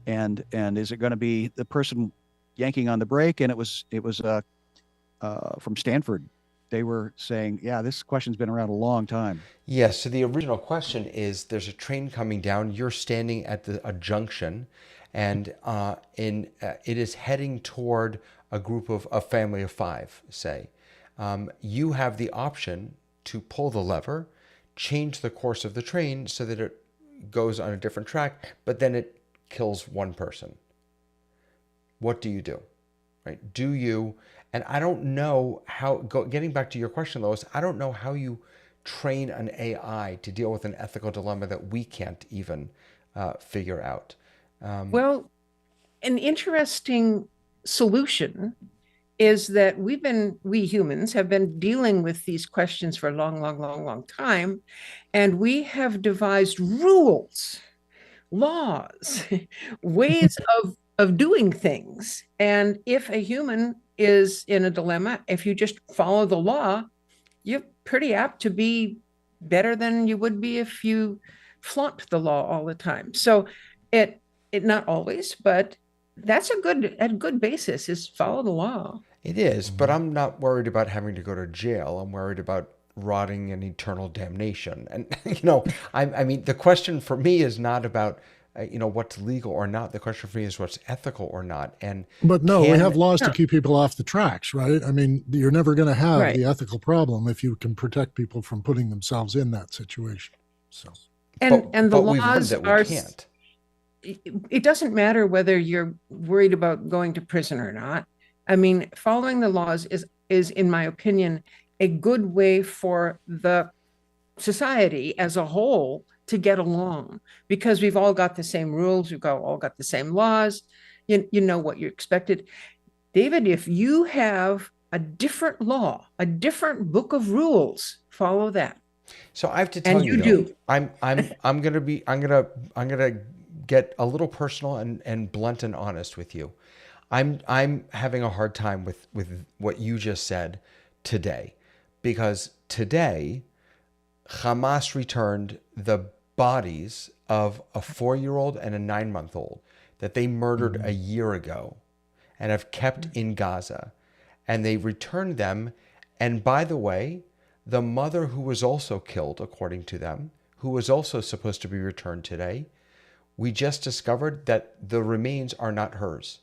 and is it going to be the person yanking on the brake? And it was from Stanford. They were saying, yeah, this question's been around a long time. Yes. So the original question is: there's a train coming down. You're standing at a junction, and it is heading toward a group of a family of 5. Say, you have the option to pull the lever, change the course of the train so that it goes on a different track, but then it kills one person. What do you do? Right? Do you? And I don't know how. Getting back to your question, Lois, I don't know how you train an AI to deal with an ethical dilemma that we can't even figure out. Well, an interesting solution is that we humans have been dealing with these questions for a long time, and we have devised rules, laws, ways of doing things. And if a human is in a dilemma, if you just follow the law, you're pretty apt to be better than you would be if you flunked the law all the time. So it not always, but that's a good basis, is follow the law. It is, but I'm not worried about having to go to jail. I'm worried about rotting in eternal damnation. And I mean, the question for me is not about what's legal or not. The question for me is what's ethical or not. And But no, we have laws to keep people off the tracks, right? I mean, you're never going to have Right. the ethical problem if you can protect people from putting themselves in that situation. So, And the we've learned laws that we are. can't. It doesn't matter whether you're worried about going to prison or not. I mean, following the laws is, in my opinion, a good way for the society as a whole to get along, because we've all got the same rules, all got the same laws. You know what you're expected. David, if you have a different law, a different book of rules, follow that. So I have to tell And you you though, do. I'm gonna get a little personal and blunt and honest with you. I'm having a hard time with what you just said today, because today Hamas returned the bodies of a 4-year-old and a 9-month-old that they murdered a year ago and have kept in Gaza. And they returned them. And by the way, the mother who was also killed, according to them, who was also supposed to be returned today, we just discovered that the remains are not hers.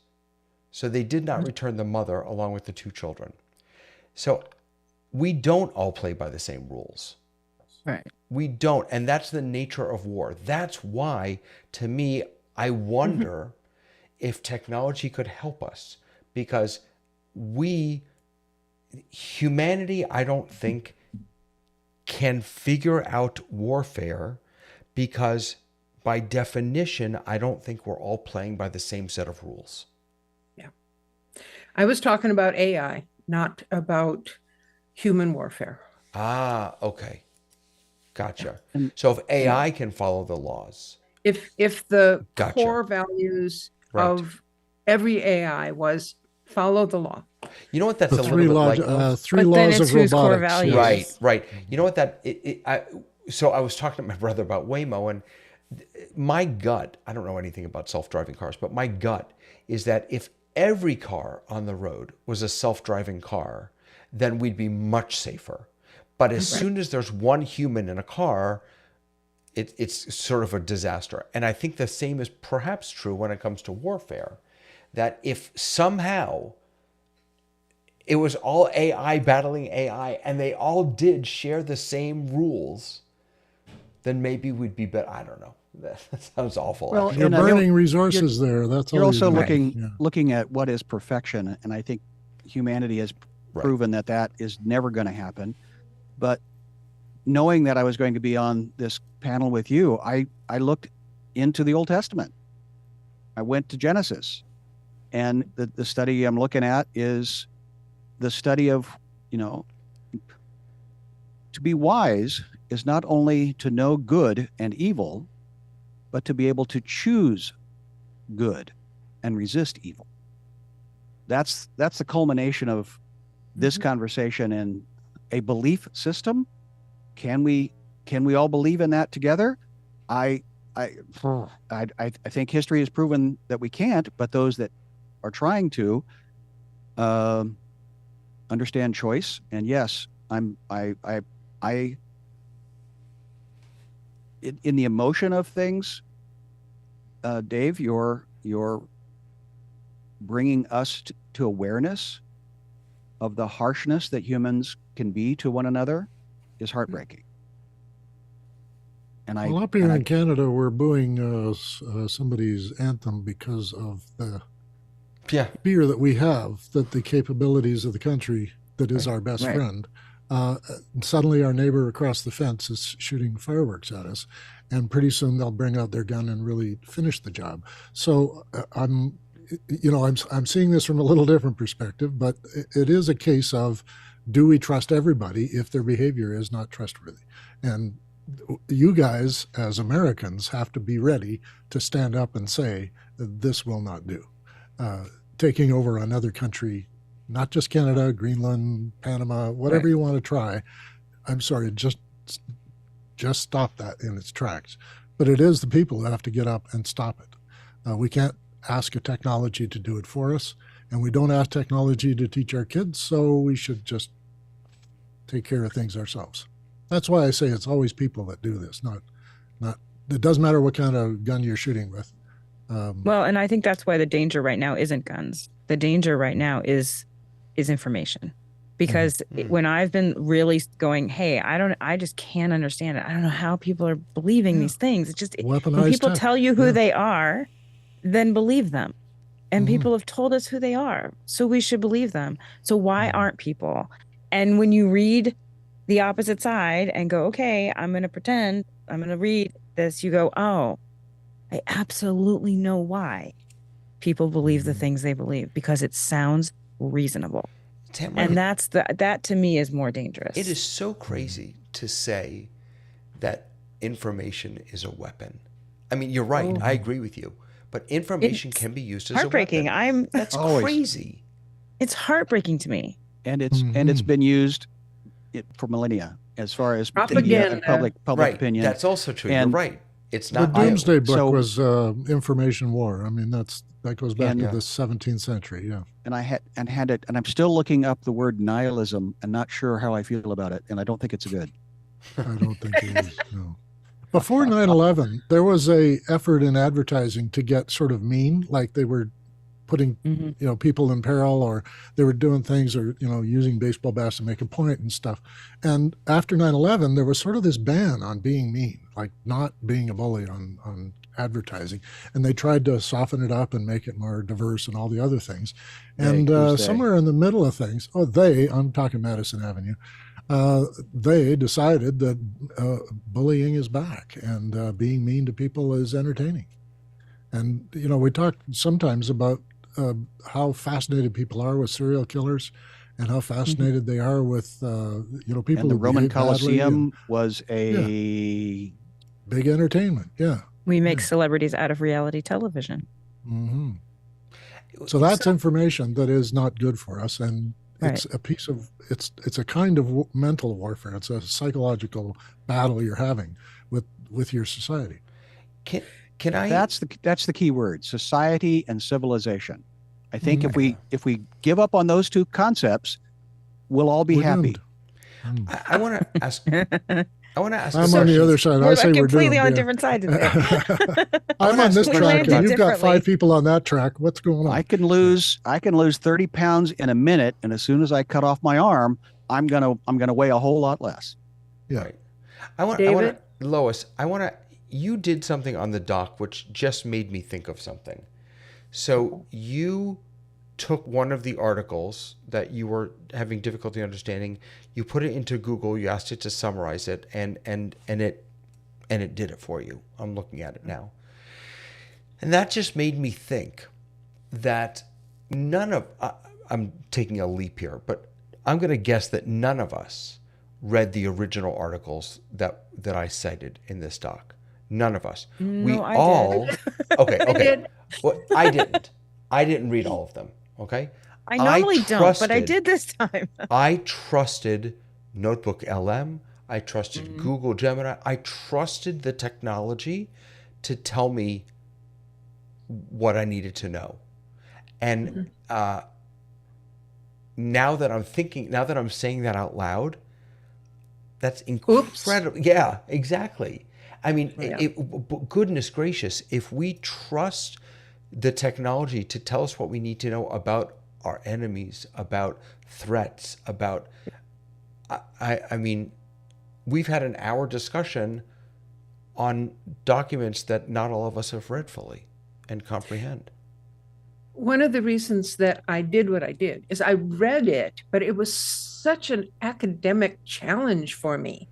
So they did not return the mother along with the 2 children. So we don't all play by the same rules. Right. We don't. And that's the nature of war. That's why, to me, I wonder if technology could help us, because humanity, I don't think, can figure out warfare, because by definition, I don't think we're all playing by the same set of rules. Yeah. I was talking about AI, not about human warfare. Ah, okay. Gotcha. And So if AI can follow the laws. If the Gotcha. core values Right. of every AI was follow the law. You know what that's The a three, little bit like? three But then laws it's of whose core robotics. values. Right, right. You know what so I was talking to my brother about Waymo, and my gut, I don't know anything about self-driving cars, but my gut is that if every car on the road was a self-driving car, then we'd be much safer. But as soon as there's one human in a car, it's sort of a disaster. And I think the same is perhaps true when it comes to warfare, that if somehow it was all AI battling AI and they all did share the same rules, then maybe we'd be better. I don't know. That sounds awful. Well, actually. You're And, burning resources there. That's all you're also you're doing. looking at what is perfection, and I think humanity has proven that is never going to happen. But knowing that I was going to be on this panel with you, I looked into the Old Testament. I went to Genesis, and the study I'm looking at is the study of, to be wise is not only to know good and evil, but to be able to choose good and resist evil. That's the culmination of this conversation and a belief system. Can we all believe in that together? I think history has proven that we can't, but those that are trying to understand choice. And yes, in the emotion of things, Dave, you're bringing us to awareness of the harshness that humans can be to one another is heartbreaking. And Well, up here in Canada, we're booing somebody's anthem because of the fear that we have that the capabilities of the country that is our best friend. Suddenly our neighbor across the fence is shooting fireworks at us, and pretty soon they'll bring out their gun and really finish the job. So I'm seeing this from a little different perspective, but it is a case of, do we trust everybody if their behavior is not trustworthy? And you guys as Americans have to be ready to stand up and say this will not do. Taking over another country, not just Canada, Greenland, Panama, whatever you want to try, I'm sorry, just stop that in its tracks. But it is the people who have to get up and stop it. We can't ask a technology to do it for us, and we don't ask technology to teach our kids, so we should just take care of things ourselves. That's why I say it's always people that do this, not it doesn't matter what kind of gun you're shooting with. Well, and I think that's why the danger right now isn't guns. The danger right now is information. Because when I've been really going, hey, I just can't understand it. I don't know how people are believing these things. It's just, when people tell you who they are, then believe them. And people have told us who they are, so we should believe them. So why aren't people? And when you read the opposite side and go, okay, I'm going to pretend, I'm going to read this, you go, oh, I absolutely know why people believe the things they believe, because it sounds reasonable. Tamara, And that to me is more dangerous. it is so crazy to say that information is a weapon. I mean, you're right. I agree with you. But information It's can be used as heartbreaking. a weapon. That's Always. crazy. It's heartbreaking to me. And it's been used for millennia as far as media Propaganda. and public Right. opinion. That's also true. You're And- right. It's The not new. Doomsday Book So- was information war. I mean, that goes back to Yeah. the 17th century. Yeah. and I'm still looking up the word nihilism and not sure how I feel about it, and I don't think it's good. I don't think it is. No. Before 9/11, there was a effort in advertising to get sort of mean, like they were putting people in peril, or they were doing things, or using baseball bats to make a point and stuff. And after 9/11, there was sort of this ban on being mean, like not being a bully on advertising, and they tried to soften it up and make it more diverse and all the other things. And who's they? somewhere in the middle of things, I'm talking Madison Avenue, they decided that bullying is back, and being mean to people is entertaining. And we talk sometimes about how fascinated people are with serial killers, and how fascinated they are with people. And the who Roman behave badly, Colosseum was a big entertainment. Yeah. We make celebrities out of reality television. hmm So that's information that is not good for us, and it's a piece of it's a kind of mental warfare. It's a psychological battle you're having with your society. Can I? that's the key word: society and civilization. I think Mhm. if we give up on those two concepts, we'll all be We're happy. doomed. I want to ask. I want to ask. I'm a on the question. other side. I We're say like we're completely doomed, on yeah. different sides of it. I'm on this We track, landed and you've got differently. 5 people on that track. What's going on? I can lose 30 pounds in a minute, and as soon as I cut off my arm, I'm gonna weigh a whole lot less. Yeah. Right. I want David? Lois, you did something on the doc which just made me think of something. So you took one of the articles that you were having difficulty understanding, you put it into Google, you asked it to summarize it, and it did it for you. I'm looking at it now. And that just made me think that I'm taking a leap here, but I'm going to guess that none of us read the original articles that I cited in this doc. None of us. We No, I all. did. Okay. did. Well, I didn't. I didn't read all of them. Okay. I normally don't, but I did this time. I trusted Notebook LM. I trusted Google Gemini. I trusted the technology to tell me what I needed to know. And now that I'm saying that out loud, that's incredible. Yeah, exactly. I mean, goodness gracious, if we trust the technology to tell us what we need to know about our enemies, about threats, about, I mean, we've had an hour discussion on documents that not all of us have read fully and comprehend. One of the reasons that I did what I did is I read it, but it was such an academic challenge for me.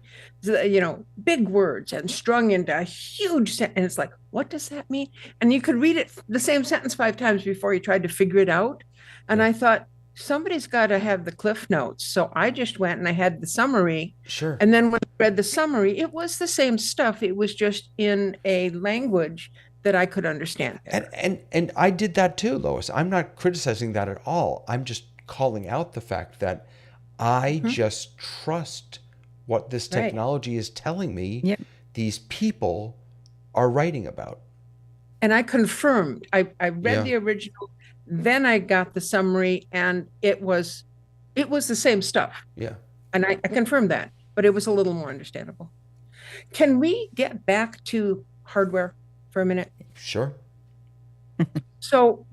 Big words and strung into a huge sentence. And it's like, what does that mean? And you could read it, the same sentence 5 times before you tried to figure it out. And I thought, somebody's got to have the cliff notes. So I just went and I had the summary. Sure. And then when I read the summary, it was the same stuff. It was just in a language that I could understand. And I did that too, Lois. I'm not criticizing that at all. I'm just calling out the fact that I just trust what this technology is telling me these people are writing about. And I confirmed. I read the original, then I got the summary, and it was the same stuff. Yeah. And I confirmed that, but it was a little more understandable. Can we get back to hardware for a minute? Sure. So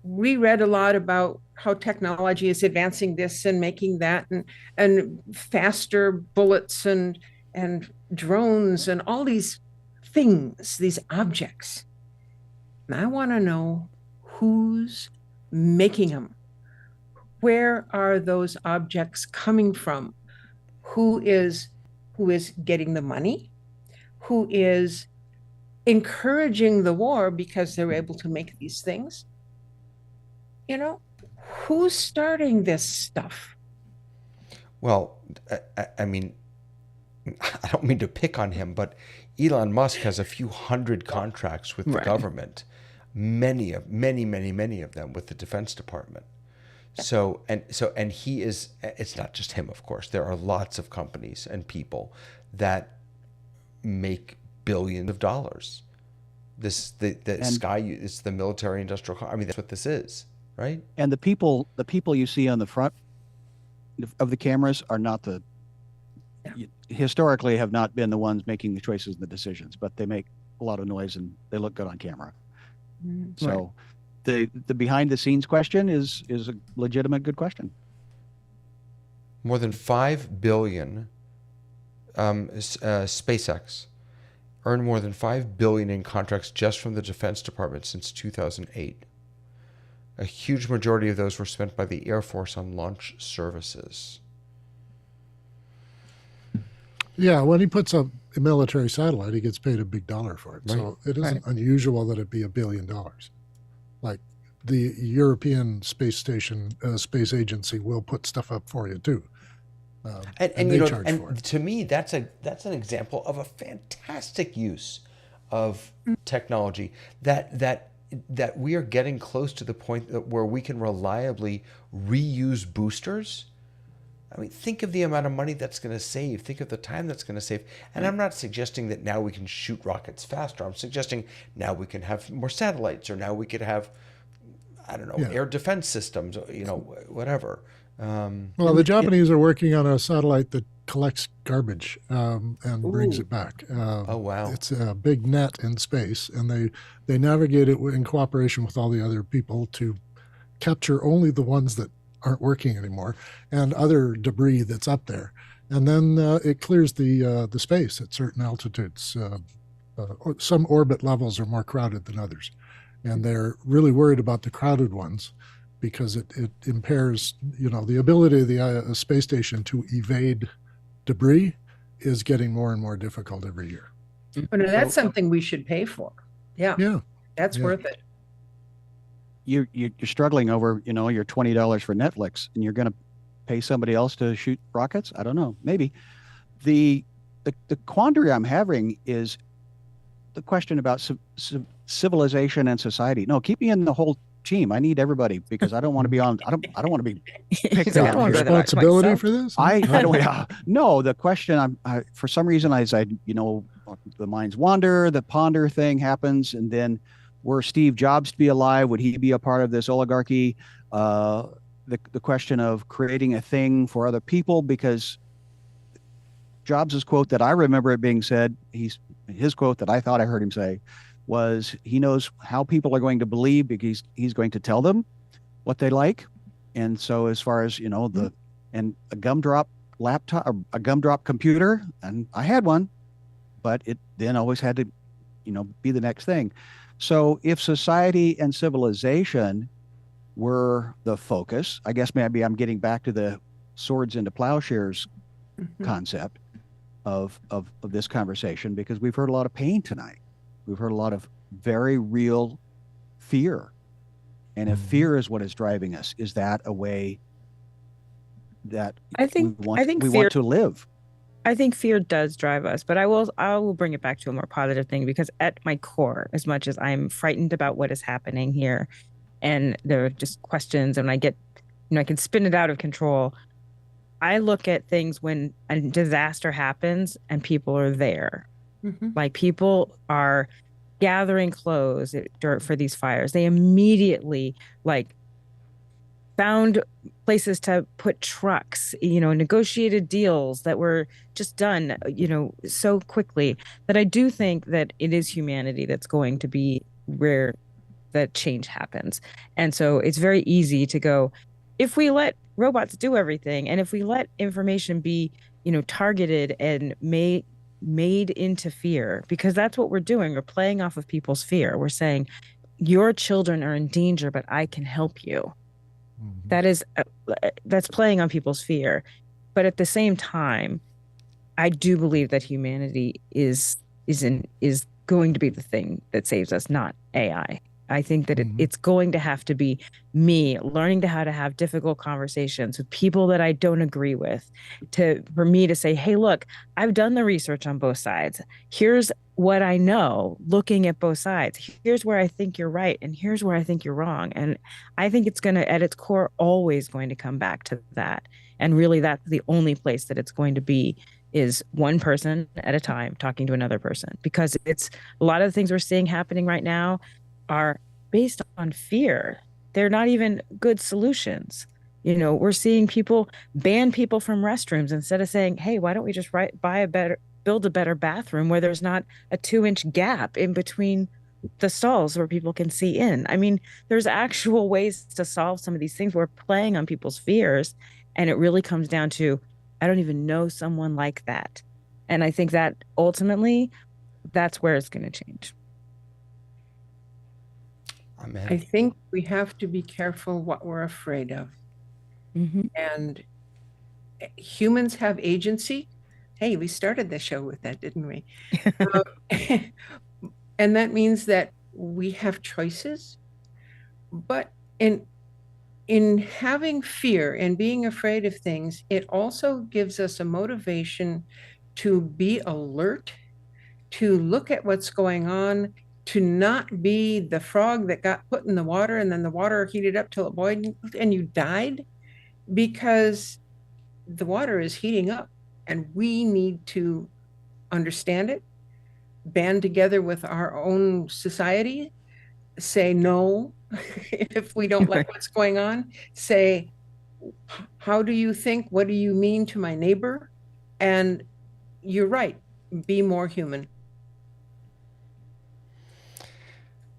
we read a lot about how technology is advancing this and making that, and faster bullets and drones and all these things, these objects. And I want to know who's making them. Where are those objects coming from? Who is getting the money? Who is encouraging the war because they're able to make these things? who's starting this stuff? Well, I mean, I don't mean to pick on him, but Elon Musk has a few hundred contracts with the Right. government, many, many of them with the Defense Department. And he is. It's not just him, of course. There are lots of companies and people that make billions of dollars. It's the military industrial. I mean, that's what this is, right? And the people you see on the front of the cameras are not historically have not been the ones making the choices and the decisions, but they make a lot of noise and they look good on camera. So the behind the scenes question is a legitimate good question. More than 5 billion. SpaceX earned more than 5 billion in contracts just from the Defense Department since 2008. A huge majority of those were spent by the Air Force on launch services. Yeah, when he puts up a military satellite, he gets paid a big dollar for it. Right. So it isn't unusual that it be $1 billion. Like the European Space Station, Space Agency will put stuff up for you too. And they you know, charge for and it. to me, that's an example of a fantastic use of technology that we are getting close to the point where we can reliably reuse boosters. I mean, think of the amount of money that's going to save. Think of the time that's going to save. And I'm not suggesting that now we can shoot rockets faster. I'm suggesting now we can have more satellites, or now we could have, I don't know, air defense systems, you know, whatever. Well, the Japanese are working on a satellite that collects garbage and brings it back. Oh, wow. It's a big net in space, and they navigate it in cooperation with all the other people to capture only the ones that aren't working anymore and other debris that's up there. And then it clears the space at certain altitudes. Some orbit levels are more crowded than others, and they're really worried about the crowded ones because it impairs, you know, the ability of the space station to evade debris is getting more and more difficult every year. Oh, no, that's something we should pay for. Yeah, that's worth it. You're struggling over, you know, your $20 for Netflix, and you're going to pay somebody else to shoot rockets. I don't know, maybe. The quandary I'm having is the question about civilization and society. No, keep me in the whole team. I need everybody because I don't want to be on. I don't want to be picked I on. don't wanna go to that Responsibility myself. for this? I don't. No, the question I for some reason you know, the minds wander, the ponder thing happens, and then were Steve Jobs to be alive, would he be a part of this oligarchy? The question of creating a thing for other people, because Jobs's quote that I remember it being said, his quote that I thought I heard him say was, he knows how people are going to believe because he's going to tell them what they like. And so as far as, you know, and a gumdrop laptop or a gumdrop computer, and I had one, but it then always had to, you know, be the next thing. So if society and civilization were the focus, I guess maybe I'm getting back to the swords into plowshares concept of this conversation, because we've heard a lot of pain tonight. We've heard a lot of very real fear. And if fear is what is driving us, is that a way that we want to live? I think fear does drive us, but I will bring it back to a more positive thing, because at my core, as much as I'm frightened about what is happening here, and there are just questions, and I get, you know, I can spin it out of control. I look at things when a disaster happens and people are there. Like, people are gathering clothes for these fires. They immediately, like, found places to put trucks, you know, negotiated deals that were just done, you know, so quickly, that I do think that it is humanity that's going to be where that change happens. And so it's very easy to go, if we let robots do everything, and if we let information be, you know, targeted and made into fear, because that's what we're doing. We're playing off of people's fear. We're saying, your children are in danger, but I can help you. That's playing on people's fear. But at the same time, I do believe that humanity is going to be the thing that saves us, not AI. I think that it's going to have to be me learning how to have difficult conversations with people that I don't agree with, for me to say, hey, look, I've done the research on both sides. Here's what I know looking at both sides. Here's where I think you're right, and here's where I think you're wrong. And I think it's going to, at its core, always going to come back to that. And really, that's the only place that it's going to be, is one person at a time talking to another person, because it's a lot of the things we're seeing happening right now are based on fear. They're not even good solutions. You know, we're seeing people ban people from restrooms instead of saying, hey, why don't we just build a better bathroom where there's not a 2-inch gap in between the stalls where people can see in. I mean, there's actual ways to solve some of these things. We're playing on people's fears, and it really comes down to, I don't even know someone like that. And I think that ultimately, that's where it's going to change. Amen. I think we have to be careful what we're afraid of. And humans have agency. Hey, we started the show with that, didn't we? And that means that we have choices. But in having fear and being afraid of things, it also gives us a motivation to be alert, to look at what's going on, to not be the frog that got put in the water and then the water heated up till it boiled and you died, because the water is heating up and we need to understand it, band together with our own society, say no if we don't like what's going on, say, how do you think? What do you mean to my neighbor? And you're right, be more human.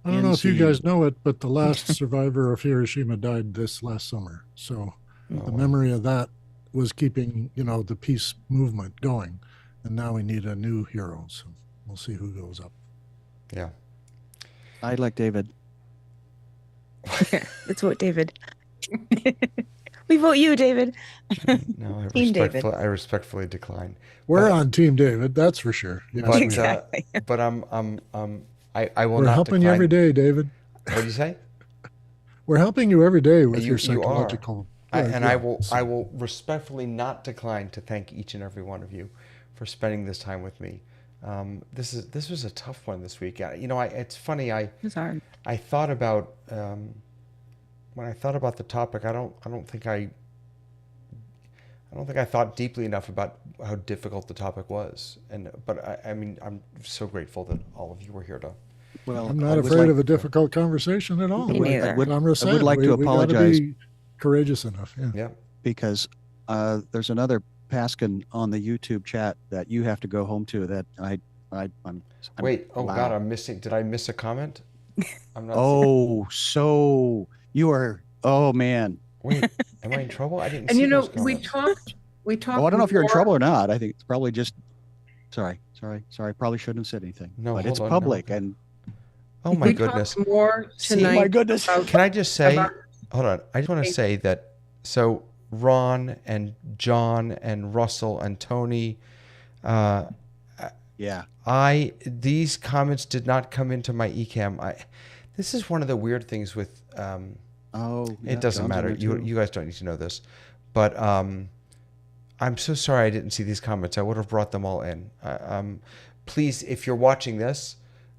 I don't know if you guys know it, but the last survivor of Hiroshima died this last summer. So the memory of that was keeping, the peace movement going. And now we need a new hero. So we'll see who goes up. Yeah. I'd like David. Let's vote David. We vote you, David. No, I respectfully decline. We're on Team David, that's for sure. Yes, But, exactly. But I will We're not helping decline. you every day, David. What do you say? We're helping you every day with your You are. psychological. I will respectfully not decline to thank each and every one of you for spending this time with me. This was a tough one this week. It's funny. It's hard. I thought about when I thought about the topic. I don't think I thought deeply enough about how difficult the topic was. But I'm so grateful that all of you were here to. Well, I'm not afraid of a difficult conversation at all. Me neither. I would like to apologize. We gotta be courageous enough. Yeah. Yeah. Because there's another Paskin on the YouTube chat that you have to go home to. That I'm Wait. Oh wow. God, I'm missing. Did I miss a comment? I'm not. Oh, so you are. Oh man. Wait. Am I in trouble? I didn't. And see those we comments. talked. Oh, I don't know if you're in more- trouble or not. I think it's probably just. Sorry. Probably shouldn't have said anything. No, but it's hold on, public no. and. Oh my we goodness. talked more See, tonight. My goodness. about- Can I just say, about- hold on. I just want to say that, so Ron and John and Russell and Tony, Yeah. these comments did not come into my eCam. This is one of the weird things with, Oh. it doesn't matter. You guys don't need to know this, but I'm so sorry I didn't see these comments. I would have brought them all in. Please, if you're watching this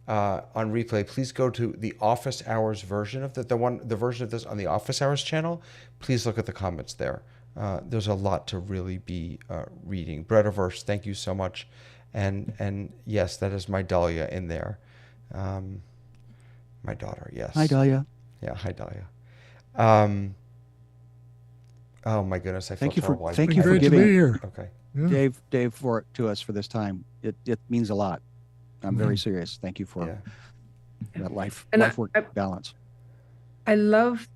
on replay, please go to the office hours version of the version of this on the office hours channel. Please look at the comments there. There's a lot to really be reading. Brediverse, thank you so much. And yes, that is my Dahlia in there. My daughter, yes. Hi, Dahlia. Yeah, hi Dahlia. Oh my goodness, I feel Thank you terrible. thank you for Great to giving be here. Okay. Yeah. Dave for it to us for this time. It means a lot. I'm very serious. Thank you for that life And work balance. I love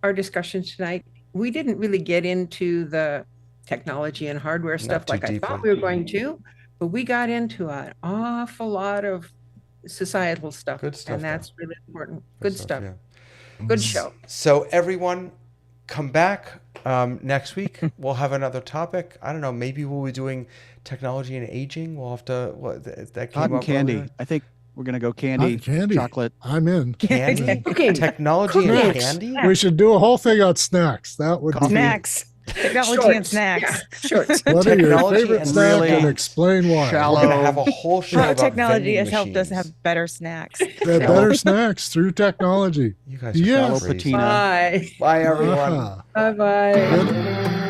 our discussion tonight. We didn't really get into the technology and hardware stuff too like I thought deeply. we were going to, but we got into an awful lot of societal stuff. Good stuff, And that's really important. Good stuff. Yeah. Good show. So everyone, come back next week. We'll have another topic. I don't know. Maybe we'll be doing technology and aging. We'll have to. That came Cotton up candy. earlier. I think We're gonna go candy, Candy. chocolate. I'm in. Candy? Okay. Technology and Snacks. candy? We should do a whole thing on snacks. That would be Snacks. Technology and Shorts. snacks. Yeah, shorts. What are your Technology favorite and snacks really and explain why? shallow- We're going to have a whole show How about technology vending has helped us machines. have better snacks. They're better snacks through technology. You guys are Yes. so crazy. Patina. Bye. Bye, everyone. Ah, Bye-bye. good.